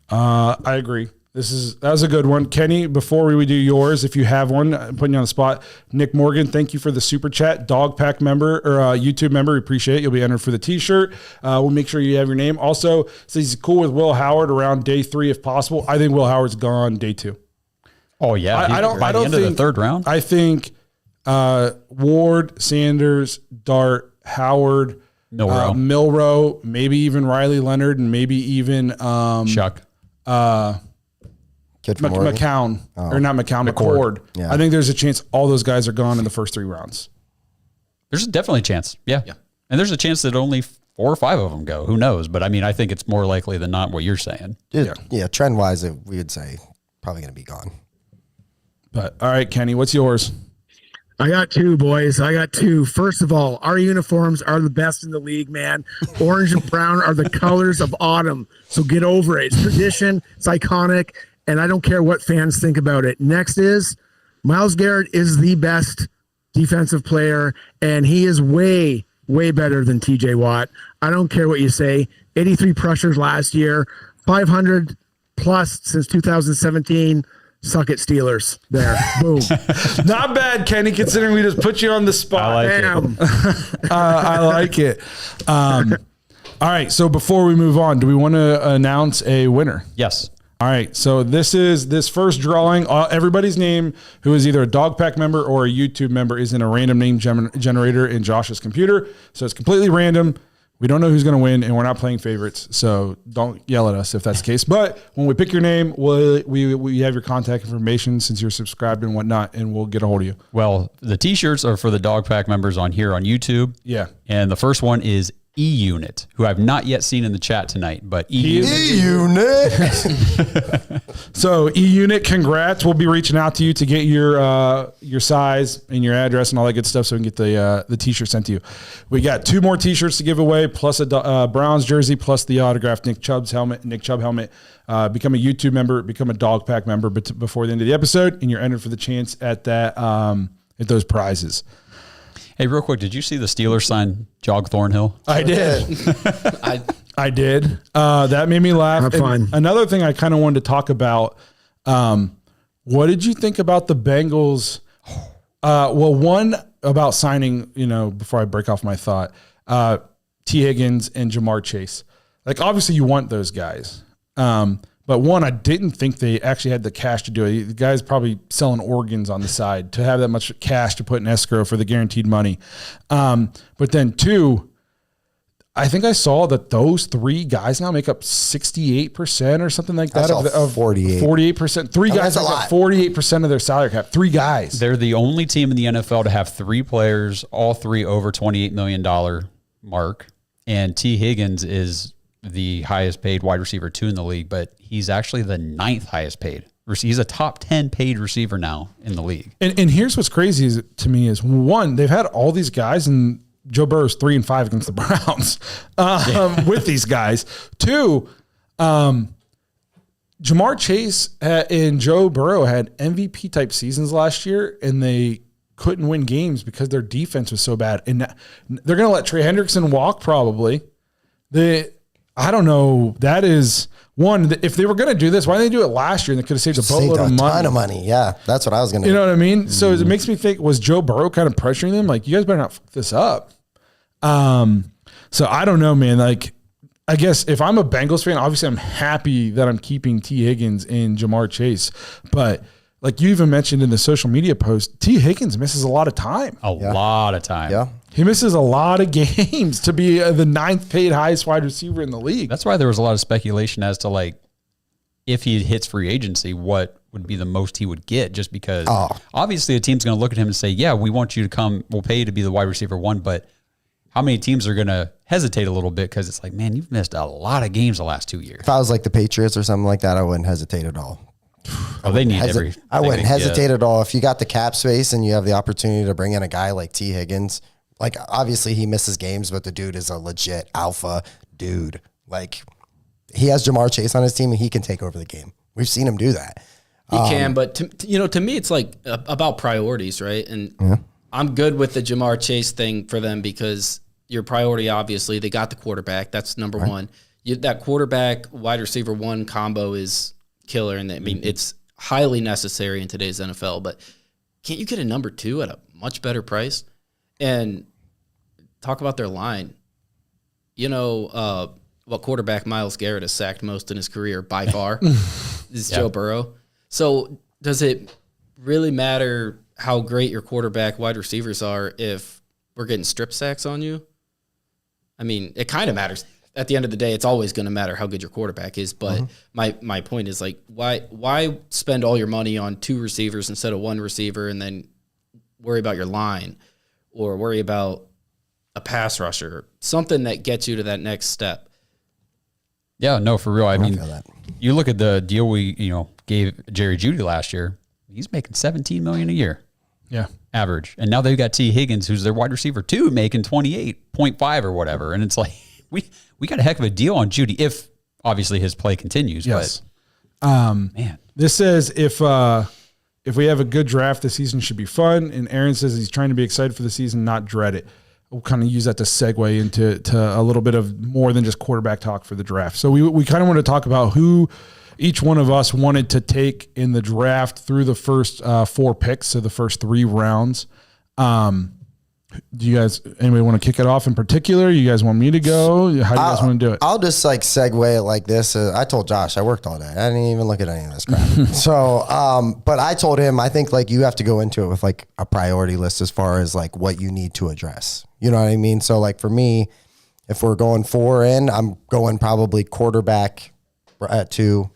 I agree. That was a good one. Kenny, before we do yours, if you have one, I'm putting you on the spot. Nick Morgan, thank you for the super chat. Dog Pack member or YouTube member, we appreciate it. You'll be entered for the t-shirt. We'll make sure you have your name. Also, so he's cool with Will Howard around day 3 if possible. I think Will Howard's gone day 2. Oh yeah. I don't By the end of the third round. I think Ward, Sanders, Dart, Howard, Milrow, maybe even Riley Leonard, and maybe even Shuck. Kid from Oregon? McCown, or not McCown, McCord. Yeah. I think there's a chance all those guys are gone in the first 3 rounds. There's definitely a chance. Yeah. And there's a chance that only 4 or 5 of them go. Who knows? But I mean, I think it's more likely than not what you're saying. Yeah, trend wise, we would say probably going to be gone. But all right, Kenny, what's yours? I got 2, boys. I got 2. First of all, our uniforms are the best in the league, man. Orange and brown are the colors of autumn. So get over it. It's tradition. It's iconic. And I don't care what fans think about it. Next is Myles Garrett is the best defensive player, and he is way, way better than TJ Watt. I don't care what you say. 83 pressures last year, 500 plus since 2017. Suck it, Steelers. There. Boom. Not bad, Kenny, considering we just put you on the spot. I like it. All right, so before we move on, do we want to announce a winner? Yes. All right, so this first drawing. Everybody's name who is either a Dog Pack member or a YouTube member is in a random name generator in Josh's computer. So it's completely random. We don't know who's going to win, and we're not playing favorites. So don't yell at us if that's the case. But when we pick your name, we have your contact information since you're subscribed and whatnot, and we'll get a hold of you. Well, the T-shirts are for the Dog Pack members on here on YouTube. Yeah. And the first one is E-Unit, who I've not yet seen in the chat tonight, but E-Unit. So E-Unit, congrats. We'll be reaching out to you to get your size and your address and all that good stuff so we can get the T-shirt sent to you. We got 2 more T-shirts to give away, plus a Browns jersey, plus the autographed Nick Chubb helmet. Become a YouTube member, become a Dog Pack member before the end of the episode, and you're entered for the chance at that at those prizes. Hey, real quick, did you see the Steelers sign Jog Thornhill? I did. I did. That made me laugh. Have fun. Another thing I kind of wanted to talk about. What did you think about the Bengals? Well, one about signing, before I break off my thought, T. Higgins and Jamar Chase. Like, obviously you want those guys. But one, I didn't think they actually had the cash to do it. The guy's probably selling organs on the side to have that much cash to put in escrow for the guaranteed money. But then 2, I think I saw that those 3 guys now make up 68% or something like that. Of 48. 48%. 3 guys make up 48% of their salary cap. 3 guys. They're the only team in the NFL to have 3 players, all 3 over $28 million mark. And T. Higgins is the highest paid wide receiver 2 in the league, but he's actually the 9th highest paid. He's a top 10 paid receiver now in the league. And here's what's crazy to me is, one, they've had all these guys, and Joe Burrow's 3-5 against the Browns with these guys. 2, Jamar Chase and Joe Burrow had MVP type seasons last year, and they couldn't win games because their defense was so bad. And they're going to let Trey Hendrickson walk probably. I don't know. That is one. If they were going to do this, why didn't they do it last year? And they could have saved a boatload of money. A ton of money. Yeah, that's what I was going to. You know what I mean? So it makes me think: was Joe Burrow kind of pressuring them? Like, you guys better not fuck this up. So I don't know, man. Like, I guess if I'm a Bengals fan, obviously I'm happy that I'm keeping T. Higgins and Jamar Chase, but like you even mentioned in the social media post, T. Higgins misses a lot of time. A lot of time. Yeah. He misses a lot of games to be the 9th paid highest wide receiver in the league. That's why there was a lot of speculation as to, like, if he hits free agency, what would be the most he would get, just because obviously a team's going to look at him and say, yeah, we want you to come, we'll pay you to be the wide receiver 1, but how many teams are going to hesitate a little bit because it's like, man, you've missed a lot of games the last 2 years. If I was like the Patriots or something like that, I wouldn't hesitate at all. I wouldn't hesitate at all. If you got the cap space and you have the opportunity to bring in a guy like T. Higgins, like, obviously he misses games, but the dude is a legit alpha dude. Like, he has Jamar Chase on his team and he can take over the game. We've seen him do that. He can, but to me, it's like about priorities, right? And I'm good with the Jamar Chase thing for them because your priority, obviously, they got the quarterback. That's number one. That quarterback wide receiver 1 combo is killer. And I mean, it's highly necessary in today's NFL, but can't you get a number 2 at a much better price? And talk about their line. You know, what quarterback Myles Garrett has sacked most in his career by far is Joe Burrow. So does it really matter how great your quarterback wide receivers are if we're getting strip sacks on you? I mean, it kind of matters. At the end of the day, it's always going to matter how good your quarterback is. But my point is, like, why spend all your money on 2 receivers instead of 1 receiver and then worry about your line or worry about a pass rusher, something that gets you to that next step? Yeah, no, for real. I mean, feel that. you look at the deal we gave Jerry Jeudy last year. He's making $17 million a year. Yeah. Average. And now they've got T. Higgins, who's their wide receiver too, making 28.5 or whatever. And it's like, we got a heck of a deal on Jeudy if obviously his play continues. Yes. But man, This says if we have a good draft, the season should be fun. And Aaron says he's trying to be excited for the season, not dread it. We'll kind of use that to segue into a little bit of more than just quarterback talk for the draft. So we kind of want to talk about who each one of us wanted to take in the draft through the first 4 picks, so the first 3 rounds. Do you guys, anybody want to kick it off in particular? You guys want me to go? How do you guys want to do it? I'll just like segue it like this. I told Josh I worked all day. I didn't even look at any of this crap. So, but I told him, I think like you have to go into it with like a priority list as far as like what you need to address. You know what I mean? So like for me, if we're going 4 in, I'm going probably quarterback at 2.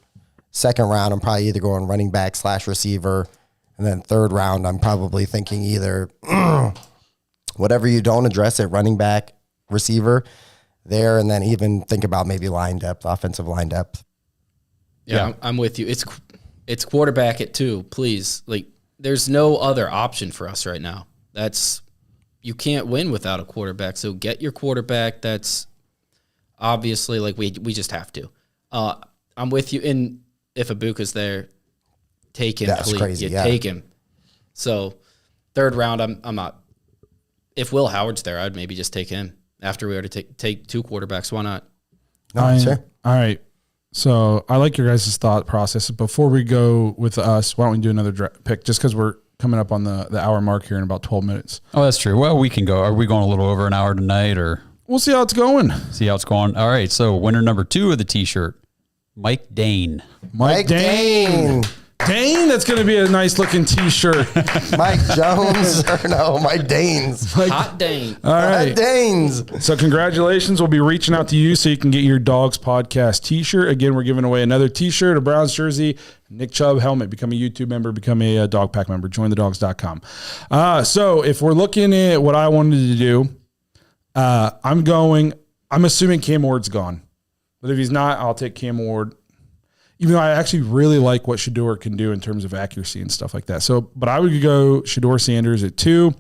Second round, I'm probably either going running back / receiver. And then third round, I'm probably thinking either whatever you don't address at running back, receiver there, and then even think about maybe line depth, offensive line depth. Yeah. I'm with you. It's quarterback at 2, please. Like, there's no other option for us right now. You can't win without a quarterback. So get your quarterback. That's obviously like we just have to. I'm with you. And if Ibuka's there, take him. That's please. crazy. Yeah. Take him. So third round, I'm not. If Will Howard's there, I'd maybe just take him after we already take 2 quarterbacks. Why not? No, sure. All right. So I like your guys' thought process. Before we go with us, why don't we do another pick just because we're coming up on the hour mark here in about 12 minutes. Oh, that's true. Well, we can go. Are we going a little over an hour tonight or? We'll see how it's going. See how it's going. All right. So winner number 2 of the t-shirt, Mike Dane. Mike Dane. Dane, that's going to be a nice looking t-shirt. Mike Jones or no, Mike Danes. Hot Dane. All right. Hot Danes. So congratulations. We'll be reaching out to you so you can get your Dawgs podcast t-shirt. Again, we're giving away another t-shirt, a Browns jersey, Nick Chubb helmet. Become a YouTube member, become a Dog Pack member. Jointhedawgs.com. So if we're looking at what I wanted to do, I'm assuming Cam Ward's gone. But if he's not, I'll take Cam Ward. Even though I actually really like what Shedeur can do in terms of accuracy and stuff like that. So, but I would go Shedeur Sanders at 2.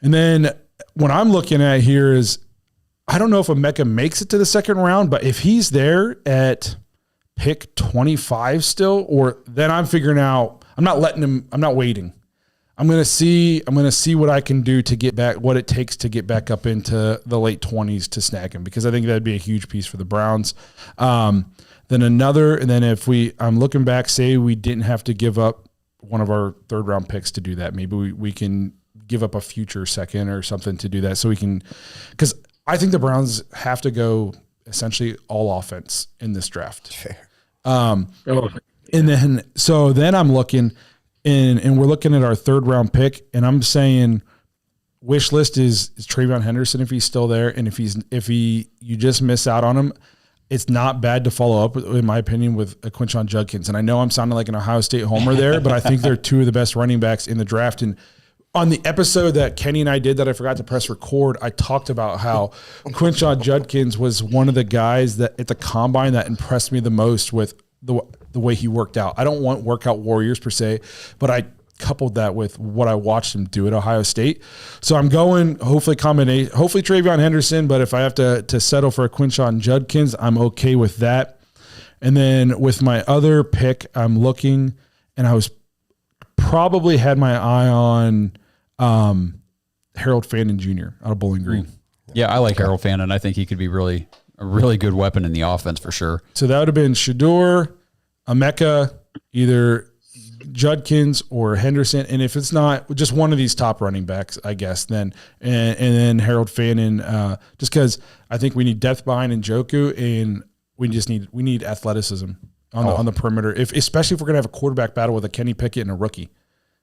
And then what I'm looking at here is, I don't know if Emeka makes it to the second round, but if he's there at pick 25 still, or then I'm figuring out, I'm not waiting. I'm going to see what I can do to get back, what it takes to get back up into the late 20s to snag him, because I think that'd be a huge piece for the Browns. Then I'm looking back, say we didn't have to give up one of our third round picks to do that. Maybe we can give up a future second or something to do that, so we can, because I think the Browns have to go essentially all offense in this draft. Fair. And then I'm looking and we're looking at our third round pick, and I'm saying wish list is TreVeyon Henderson if he's still there, and if you just miss out on him, it's not bad to follow up, in my opinion, with a Quinshon Judkins. And I know I'm sounding like an Ohio State homer there, but I think they're 2 of the best running backs in the draft. And on the episode that Kenny and I did that I forgot to press record, I talked about how Quinshon Judkins was one of the guys that at the combine that impressed me the most with the way he worked out. I don't want workout warriors per se, but I coupled that with what I watched him do at Ohio State. So I'm going hopefully TreVeyon Henderson, but if I have to settle for a Quinshon Judkins, I'm okay with that. And then with my other pick, I'm looking, and I was probably had my eye on Harold Fandon Jr. out of Bowling Green. Yeah, I like Harold Fandon. I think he could be a really good weapon in the offense for sure. So that would have been Shedeur, Emeka, either Judkins or Henderson, and if it's not just one of these top running backs, I guess then and then Harold Fannin, just because I think we need depth behind Njoku, and we need athleticism on the perimeter. Especially if we're gonna have a quarterback battle with a Kenny Pickett and a rookie,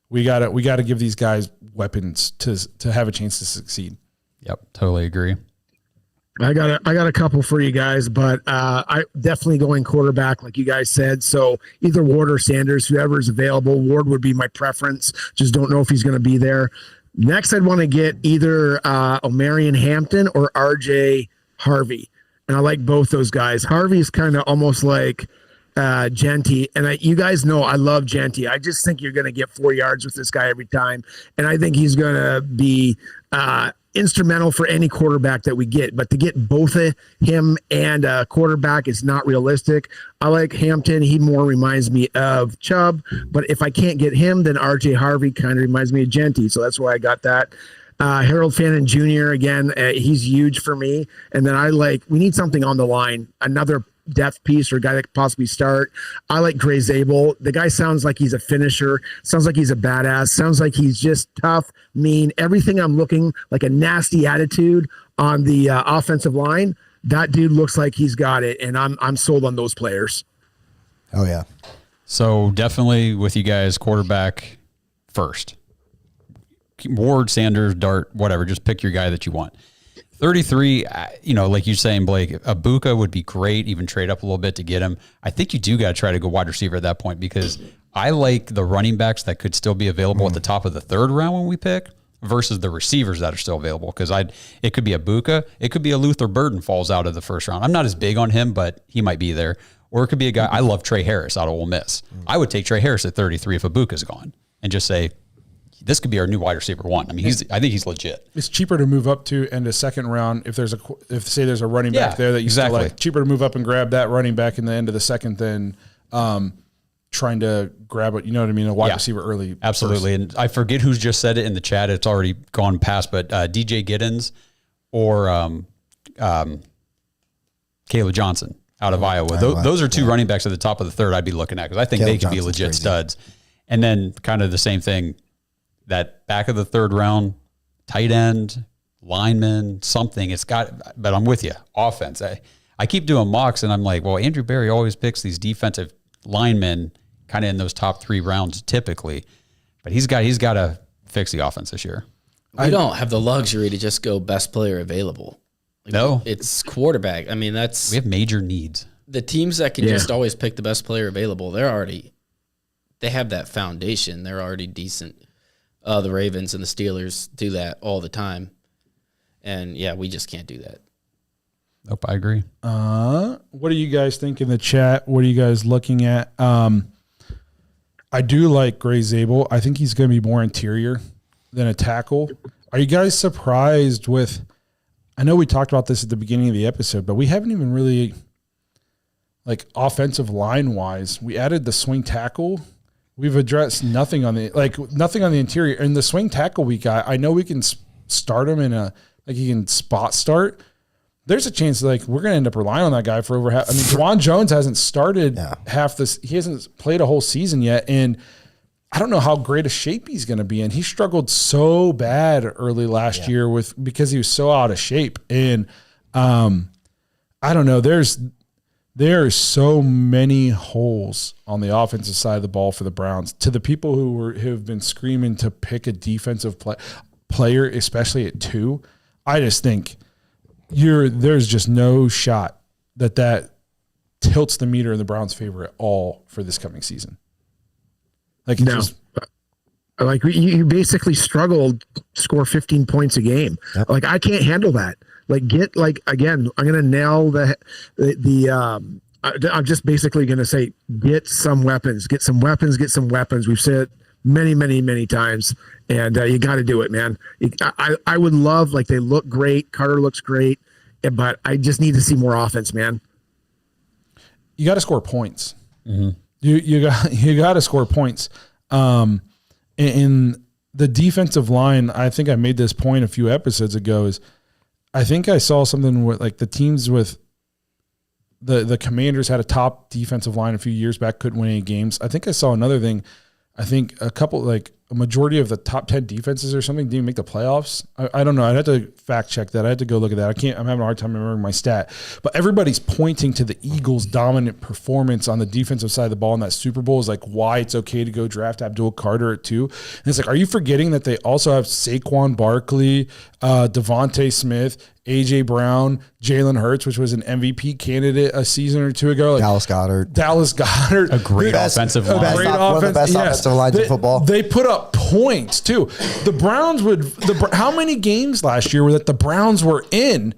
we gotta give these guys weapons to have a chance to succeed. Yep, totally agree. I got a couple for you guys, but I definitely going quarterback, like you guys said. So either Ward or Sanders, whoever's available. Ward would be my preference. Just don't know if he's going to be there. Next, I'd want to get either Omarion Hampton or RJ Harvey, and I like both those guys. Harvey's kind of almost like Genty, and you guys know I love Genty. I just think you're going to get 4 yards with this guy every time, and I think he's going to be instrumental for any quarterback that we get. But to get both of him and a quarterback is not realistic. I like Hampton. He more reminds me of Chubb, but if I can't get him, then RJ Harvey kind of reminds me of Genty, so that's why I got that. Harold Fannin Jr. again, he's huge for me. And then we need something on the line, another depth piece or a guy that could possibly start. I like Gray Zabel. The guy sounds like he's a finisher, sounds like he's a badass, sounds like he's just tough, mean, everything. I'm looking like a nasty attitude on the offensive line. That dude looks like he's got it, and I'm sold on those players. Oh yeah. So definitely with you guys, quarterback first. Ward, Sanders, Dart, whatever. Just pick your guy that you want. 33, like you're saying, Blake, Abuka would be great, even trade up a little bit to get him. I think you do got to try to go wide receiver at that point, because I like the running backs that could still be available at the top of the third round when we pick versus the receivers that are still available. Because it could be Abuka, it could be a Luther Burden falls out of the first round. I'm not as big on him, but he might be there. Or it could be a guy, I love Trey Harris out of Ole Miss. I would take Trey Harris at 33 if Abuka's gone and just say, this could be our new wide receiver one. I mean, I think he's legit. It's cheaper to move up to in the second round if there's a running back there that you still like. Cheaper to move up and grab that running back in the end of the second than trying to grab it. You know what I mean? A wide receiver early. Absolutely. First. And I forget who's just said it in the chat. It's already gone past, but DJ Giddens or Caleb Johnson out of Iowa. Those are two running backs at the top of the third I'd be looking at, because I think they could be legit studs. And then kind of the same thing. That back of the third round, tight end, lineman, something. But I'm with you. Offense. I keep doing mocks, and I'm like, well, Andrew Berry always picks these defensive linemen kind of in those top 3 rounds typically. But he's got to fix the offense this year. We don't have the luxury to just go best player available. No. It's quarterback. I mean, we have major needs. The teams that can just always pick the best player available, they have that foundation. They're already decent. The Ravens and the Steelers do that all the time. And, we just can't do that. Nope, I agree. What do you guys think in the chat? What are you guys looking at? I do like Gray Zabel. I think he's going to be more interior than a tackle. Are you guys surprised with – I know we talked about this at the beginning of the episode, but we haven't even really – like offensive line-wise, we added the swing tackle – we've addressed nothing on the interior. And the swing tackle we got, I know we can start him he can spot start. There's a chance we're going to end up relying on that guy for over half. I mean, Juwan Jones hasn't started half this. He hasn't played a whole season yet. And I don't know how great a shape he's going to be in. He struggled so bad early last year because he was so out of shape. And I don't know. There are so many holes on the offensive side of the ball for the Browns. To the people who have been screaming to pick a defensive player, especially at 2, I just think there's just no shot that tilts the meter in the Browns' favor at all for this coming season. You basically struggled, score 15 points a game. Yep. I can't handle that. Again, I'm going to nail I'm just basically going to say, get some weapons. We've said it many, many, many times, and you got to do it, man. I would love, they look great. Carter looks great, but I just need to see more offense, man. You got to score points. Mm-hmm. You got to score points. In the defensive line, I think I made this point a few episodes ago, is I think I saw something with the teams with the Commanders had a top defensive line a few years back, couldn't win any games. I think I saw another thing. I think a majority of the top 10 defenses or something didn't make the playoffs. I don't know. I'd have to fact check that. I had to go look at that. I'm having a hard time remembering my stat. But everybody's pointing to the Eagles' dominant performance on the defensive side of the ball in that Super Bowl is like why it's okay to go draft Abdul Carter at 2. And it's like, are you forgetting that they also have Saquon Barkley, Devontae Smith, A.J. Brown, Jalen Hurts, which was an MVP candidate a season or two ago. Like Dallas Goedert. A great offensive line. One of the best offensive lines in football. They put up points too. The Browns how many games last year were that the Browns were in?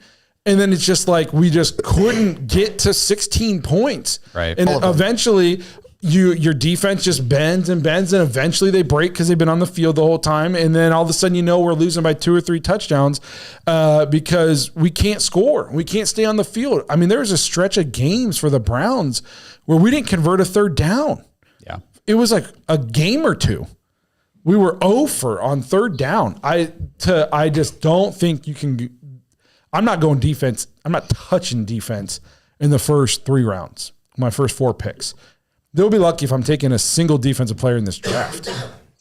And then it's just like we just couldn't get to 16 points. Right. And eventually your defense just bends, and eventually they break because they've been on the field the whole time. And then all of a sudden, we're losing by 2 or 3 touchdowns because we can't score. We can't stay on the field. I mean, there was a stretch of games for the Browns where we didn't convert a third down. Yeah. It was like a game or two. We were 0 for on third down. I just don't think you can. I'm not going defense. I'm not touching defense in the first 3 rounds, my first 4 picks. They'll be lucky if I'm taking a single defensive player in this draft.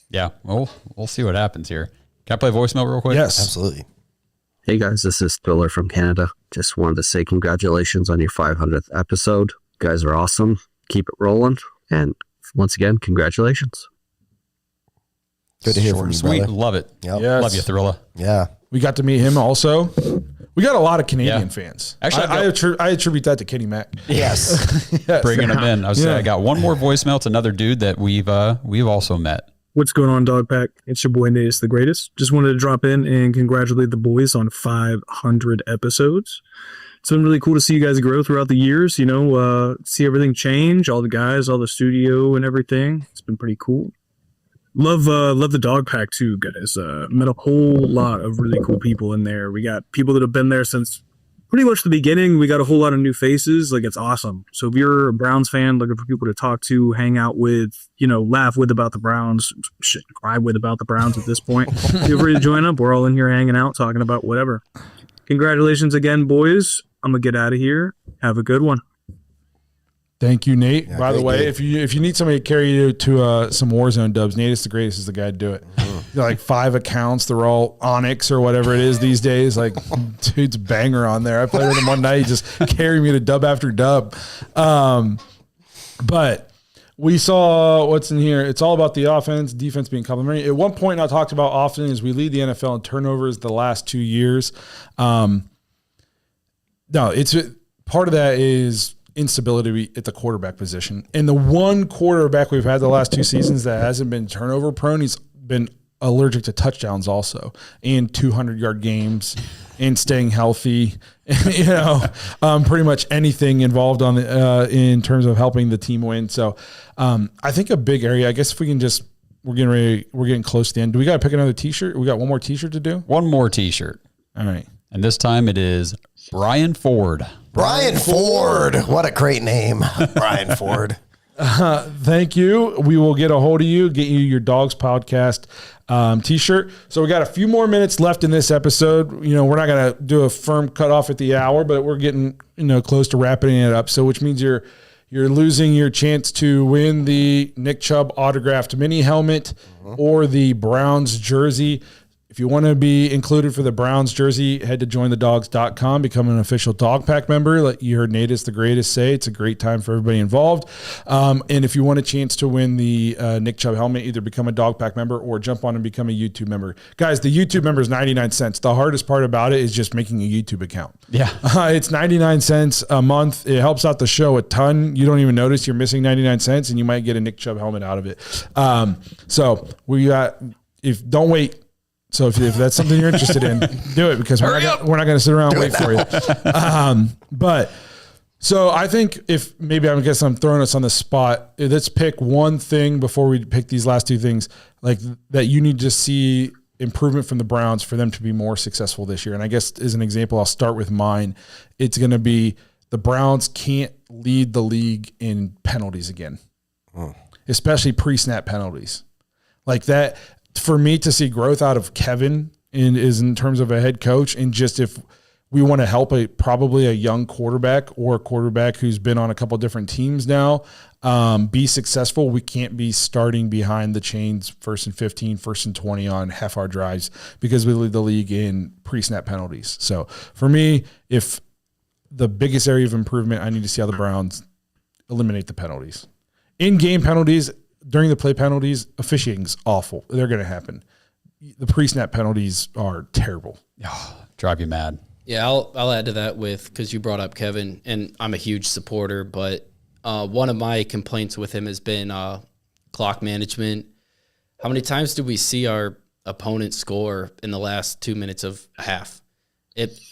Yeah. Well, we'll see what happens here. Can I play voicemail real quick? Yes. Absolutely. Hey guys, this is Thriller from Canada. Just wanted to say congratulations on your 500th episode. You guys are awesome. Keep it rolling. And once again, congratulations. Good to hear from you, Sweet. brother. Love it. Yep. Yes. Love you, Thriller. Yeah. We got to meet him also. We got a lot of Canadian fans. Actually, I attribute that to Kenny Mack. Yes. Yes. Bringing him in. I got one more voicemail. It's another dude that we've also met. What's going on, Dog Pack? It's your boy Nate, the greatest. Just wanted to drop in and congratulate the boys on 500 episodes. It's been really cool to see you guys grow throughout the years, see everything change, all the guys, all the studio and everything. It's been pretty cool. Love the Dog Pack too, guys. Met a whole lot of really cool people in there. We got people that have been there since pretty much the beginning. We got a whole lot of new faces. Like, it's awesome. So if you're a Browns fan, looking for people to talk to, hang out with, laugh with about the Browns, shit, cry with about the Browns at this point, feel free to join up. We're all in here hanging out, talking about whatever. Congratulations again, boys. I'm going to get out of here. Have a good one. Thank you, Nate. Yeah, By the way, if you need somebody to carry you to some Warzone dubs, Nate is the greatest is the guy to do it. Like 5 accounts, they're all Onyx or whatever it is these days. Like, dude's banger on there. I played with him one night. He just carried me to dub after dub. But we saw what's in here. It's all about the offense, defense being complementary. At one point, I talked about often is we lead the NFL in turnovers the last 2 years. No, it's part of that is instability at the quarterback position. And the one quarterback we've had the last 2 seasons that hasn't been turnover prone, he's been allergic to touchdowns also, and 200-yard games, and staying healthy. Pretty much anything involved on the in terms of helping the team win. So I think a big area, I guess if we can just, we're getting close to the end. Do we got to pick another T-shirt? We got one more T-shirt to do? One more T-shirt. All right. And this time it is Brian Ford. Brian Ford. What a great name. Brian Ford. Thank you. We will get a hold of you, get you your Dawgs podcast T-shirt. So we got a few more minutes left in this episode. We're not going to do a firm cutoff at the hour, but we're getting close to wrapping it up. So which means you're losing your chance to win the Nick Chubb autographed mini helmet or the Browns jersey. If you want to be included for the Browns jersey, head to jointhedawgs.com, become an official Dog Pack member. Like you heard Nate is the greatest say, it's a great time for everybody involved. And if you want a chance to win the Nick Chubb helmet, either become a Dog Pack member or jump on and become a YouTube member. Guys, the YouTube member is 99 cents. The hardest part about it is just making a YouTube account. Yeah. It's 99 cents a month. It helps out the show a ton. You don't even notice you're missing 99 cents and you might get a Nick Chubb helmet out of it. So don't wait. So if that's something you're interested in, do it because we're not going to sit around and wait for you. But so I think I guess I'm throwing us on the spot. Let's pick one thing before we pick these last 2 things, like that you need to see improvement from the Browns for them to be more successful this year. And I guess as an example, I'll start with mine. It's going to be the Browns can't lead the league in penalties again, especially pre-snap penalties like that. For me to see growth out of Kevin is in terms of a head coach, and just if we want to help probably a young quarterback or a quarterback who's been on a couple different teams now be successful. We can't be starting behind the chains 1st and 15, 1st and 20 on half-hour drives because we lead the league in pre-snap penalties. So for me, if the biggest area of improvement, I need to see how the Browns eliminate the penalties. In-game penalties, during the play penalties, officiating's awful. They're going to happen. The pre-snap penalties are terrible. Drive you mad. Yeah, I'll add to that because you brought up Kevin, and I'm a huge supporter, but one of my complaints with him has been clock management. How many times did we see our opponent score in the last 2 minutes of a half?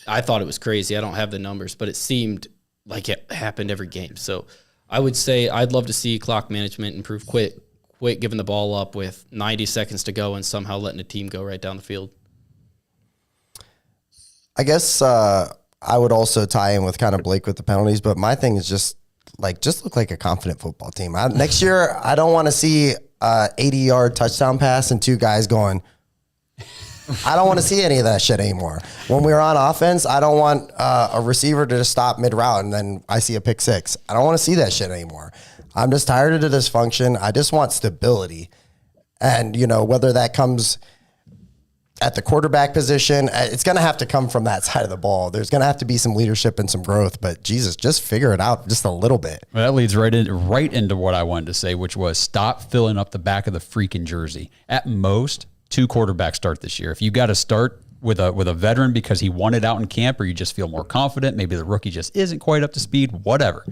I thought it was crazy. I don't have the numbers, but it seemed like it happened every game. So I would say I'd love to see clock management improve. Quit giving the ball up with 90 seconds to go and somehow letting a team go right down the field. I guess I would also tie in with kind of Blake with the penalties, but my thing is just look like a confident football team. Next year, I don't want to see 80-yard touchdown pass and 2 guys going. I don't want to see any of that shit anymore. When we're on offense, I don't want a receiver to just stop mid-route and then I see a pick 6. I don't want to see that shit anymore. I'm just tired of the dysfunction. I just want stability. And, whether that comes at the quarterback position, it's going to have to come from that side of the ball. There's going to have to be some leadership and some growth, but Jesus, just figure it out just a little bit. Well, that leads right into what I wanted to say, which was stop filling up the back of the freaking jersey. At most, 2 quarterbacks start this year. If you got to start with a veteran because he won it out in camp or you just feel more confident, maybe the rookie just isn't quite up to speed, whatever.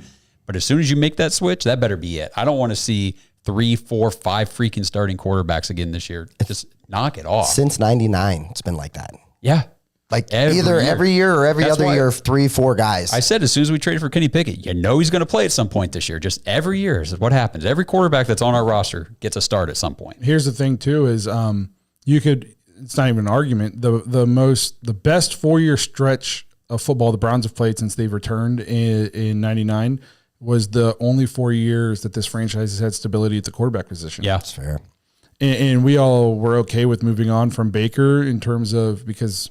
But as soon as you make that switch, that better be it. I don't want to see 3, 4, 5 freaking starting quarterbacks again this year. Just knock it off. Since 99, it's been like that. Yeah. Like every year or every other year, 3, 4 guys. I said as soon as we traded for Kenny Pickett, he's going to play at some point this year. Just every year is what happens. Every quarterback that's on our roster gets a start at some point. Here's the thing too is it's not even an argument. The best 4-year stretch of football the Browns have played since they've returned in 99 was the only 4 years that this franchise has had stability at the quarterback position. Yeah, that's fair. And we all were okay with moving on from Baker in terms of because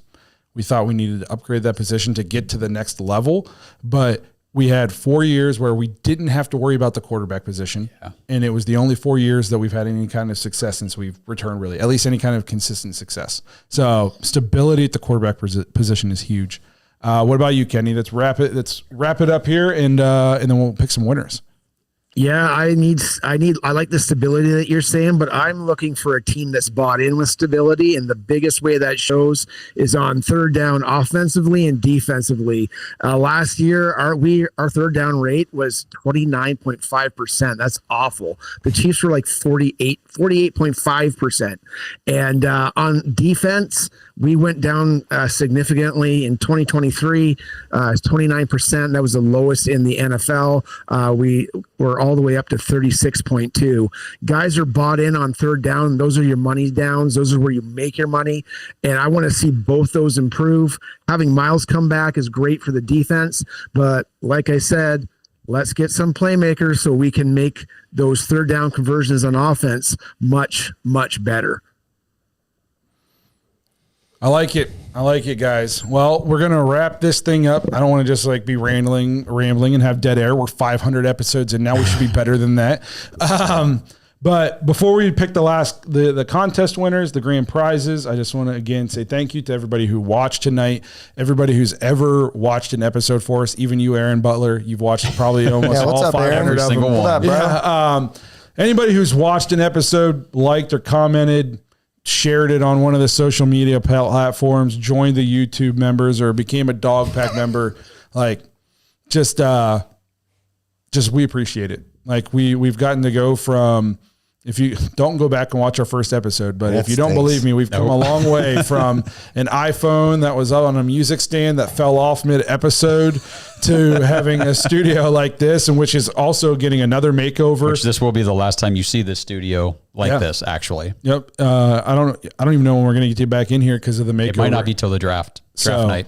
we thought we needed to upgrade that position to get to the next level. But we had 4 years where we didn't have to worry about the quarterback position. Yeah. And it was the only 4 years that we've had any kind of success since we've returned, really, at least any kind of consistent success. So stability at the quarterback position is huge. What about you, Kenny? Let's wrap it up here, and then we'll pick some winners. Yeah, I like the stability that you're saying, but I'm looking for a team that's bought in with stability, and the biggest way that shows is on third down offensively and defensively. Last year, our third down rate was 29.5%. That's awful. The Chiefs were like 48.5%. And on defense, we went down significantly in 2023, 29%. That was the lowest in the NFL. We were all the way up to 36.2. Guys are bought in on third down. Those are your money downs. Those are where you make your money. And I want to see both those improve. Having Miles come back is great for the defense. But like I said, let's get some playmakers so we can make those third down conversions on offense much, much better. I like it, guys. Well, we're going to wrap this thing up. I don't want to just be rambling and have dead air. We're 500 episodes in now. We should be better than that. But before we pick the contest winners, the grand prizes, I just want to again say thank you to everybody who watched tonight, everybody who's ever watched an episode for us, even you, Aaron Butler. You've watched probably almost all 500 of them. What's up, bro? Yeah, anybody who's watched an episode, liked or commented, shared it on one of the social media platforms, joined the YouTube members, or became a Dog Pack member, just we appreciate it. We've gotten to go from, if you don't go back and watch our first episode, but if you don't believe me, we've come a long way from an iPhone that was on a music stand that fell off mid-episode to having a studio like this, and which is also getting another makeover. Which this will be the last time you see this studio this, actually. Yep. I don't even know when we're going to get you back in here because of the makeover. It might not be till the draft night.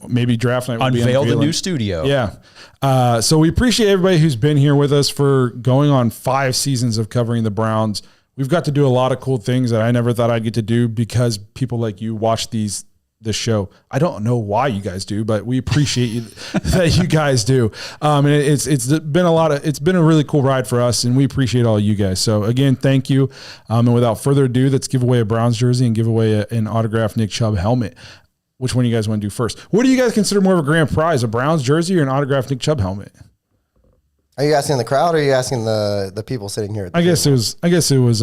Maybe draft night will unveil the new studio. Yeah. So we appreciate everybody who's been here with us for going on 5 seasons of covering the Browns. We've got to do a lot of cool things that I never thought I'd get to do because people like you watch these the show. I don't know why you guys do, but we appreciate you that you guys do. And it's been a really cool ride for us, and we appreciate all you guys. So again, thank you. And without further ado, let's give away a Browns jersey and give away an autographed Nick Chubb helmet. Which one do you guys want to do first? What do you guys consider more of a grand prize, a Browns jersey or an autographed Nick Chubb helmet? Are you asking the crowd or are you asking the people sitting here? At the table? I guess it was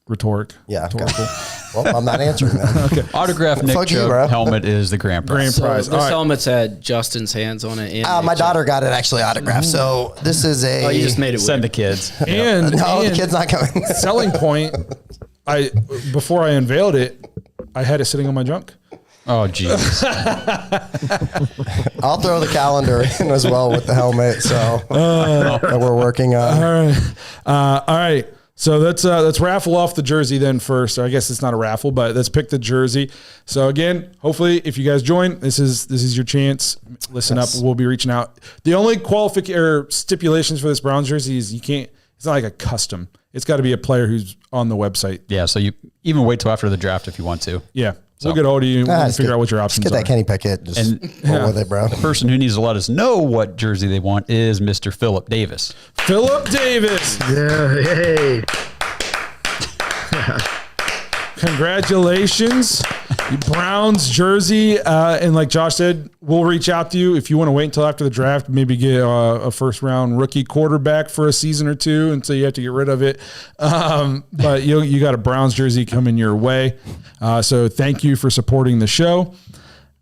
rhetoric. Yeah. Rhetorical. Well, I'm not answering that. Okay. Autographed Nick Fuck you, Chubb bro. helmet is the grand prize. So prize. this All right. helmet's had Justin's hands on it. And My daughter got it actually autographed. So this is a. Oh, you just made it Send the weird. kids. And No, and the kid's not coming. selling point. Before I unveiled it, I had it sitting on my junk. Oh, jeez. I'll throw the calendar in as well with the helmet. So that we're working on. All right. All right. So let's raffle off the jersey then first. Or I guess it's not a raffle, but let's pick the jersey. So again, hopefully, if you guys join, this is your chance. Listen up. We'll be reaching out. The only stipulations for this Browns jersey is you can't. It's not like a custom. It's got to be a player who's on the website. Yeah, so you even wait till after the draft if you want to. Yeah. So- We'll get hold of you and Just figure get- out what your just options get are. that Kenny Pickett. Just roll with it, bro. The person who needs to let us know what jersey they want is Mr. Philip Davis. Philip Davis. Yeah, hey. Congratulations. Browns jersey. And like Josh said, we'll reach out to you if you want to wait until after the draft, maybe get a first round rookie quarterback for a season or two until you have to get rid of it. But you got a Browns jersey coming your way. So thank you for supporting the show.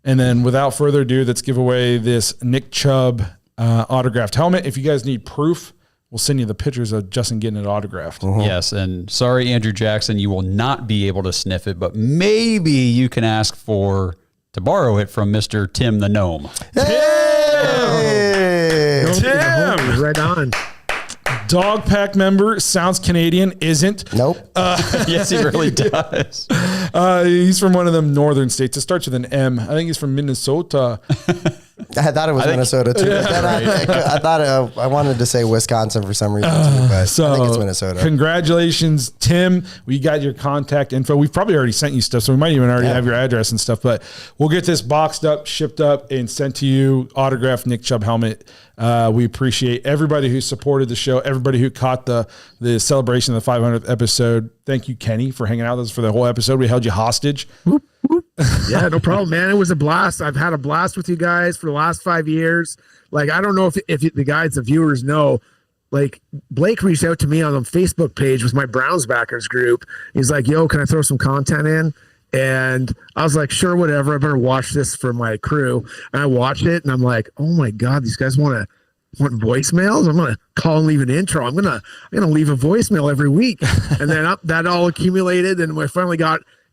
And then without further ado, let's give away this Nick Chubb autographed helmet. If you guys need proof, we'll send you the pictures of Justin getting it autographed. Yes, and sorry, Andrew Jackson, you will not be able to sniff it, but maybe you can ask to borrow it from Mr. Tim the Gnome. Hey! Tim! Right on. Dog Pack member, sounds Canadian, isn't. Nope. Yes, he really does. He's from one of them northern states. It starts with an M. I think he's from Minnesota. I thought it was Minnesota too. I thought I wanted to say Wisconsin for some reason too, but So I think it's Minnesota. Congratulations, Tim. We got your contact info. We've probably already sent you stuff, so we might even already have your address and stuff. But we'll get this boxed up, shipped up, and sent to you. Autographed Nick Chubb helmet. We appreciate everybody who supported the show, everybody who caught the celebration of the 500th episode. Thank you, Kenny, for hanging out with us for the whole episode. We held you hostage. Yeah, no problem, man. It was a blast. I've had a blast with you guys for the last 5 years. Like, I don't know if the guys, the viewers know, like Blake reached out to me on the Facebook page with my Browns backers group. He's like, yo, can I throw some content in? And I was like, sure, whatever. I better watch this for my crew. And I watched it and I'm like, oh my God, these guys want voicemails. I'm going to call and leave an intro. I'm going to leave a voicemail every week. And then that all accumulated. And we finally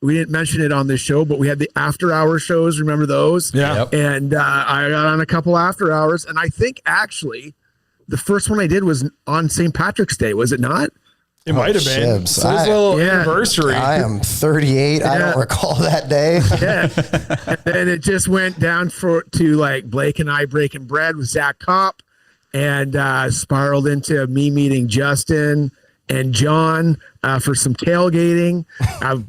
we didn't mention it on this show, but we had the after hour shows. Remember those? Yeah. Yep. And I got on a couple after hours. And I think actually the first one I did was on St. Patrick's Day. Was it not? It might have been. Shibs. So it's a little anniversary. I am 38. I don't recall that day. Yeah. And then it just went down to like Blake and I breaking bread with Zach Kopp and spiraled into me meeting Justin and John for some tailgating.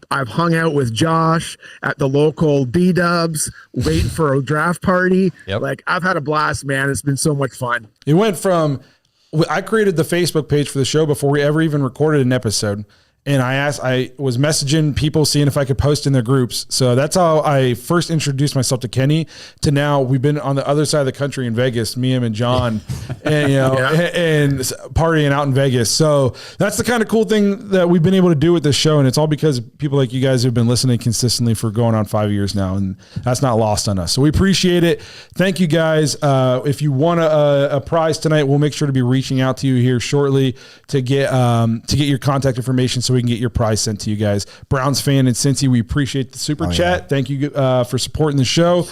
I've hung out with Josh at the local B-dubs waiting for a draft party. Yep. Like, I've had a blast, man. It's been so much fun. It went from, I created the Facebook page for the show before we ever even recorded an episode. And I was messaging people, seeing if I could post in their groups. So that's how I first introduced myself to Kenny. To now, we've been on the other side of the country in Vegas, me, him, and John, and and partying out in Vegas. So that's the kind of cool thing that we've been able to do with this show, and it's all because of people like you guys who've been listening consistently for going on 5 years now, and that's not lost on us. So we appreciate it. Thank you guys. If you want a prize tonight, we'll make sure to be reaching out to you here shortly to get your contact information so we can get your prize sent to you guys. Browns fan and Cincy, we appreciate the super chat. Yeah. Thank you for supporting the show.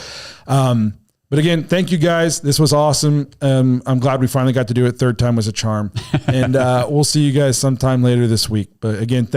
But again, thank you guys. This was awesome. I'm glad we finally got to do it. Third time was a charm. And we'll see you guys sometime later this week. But again, thank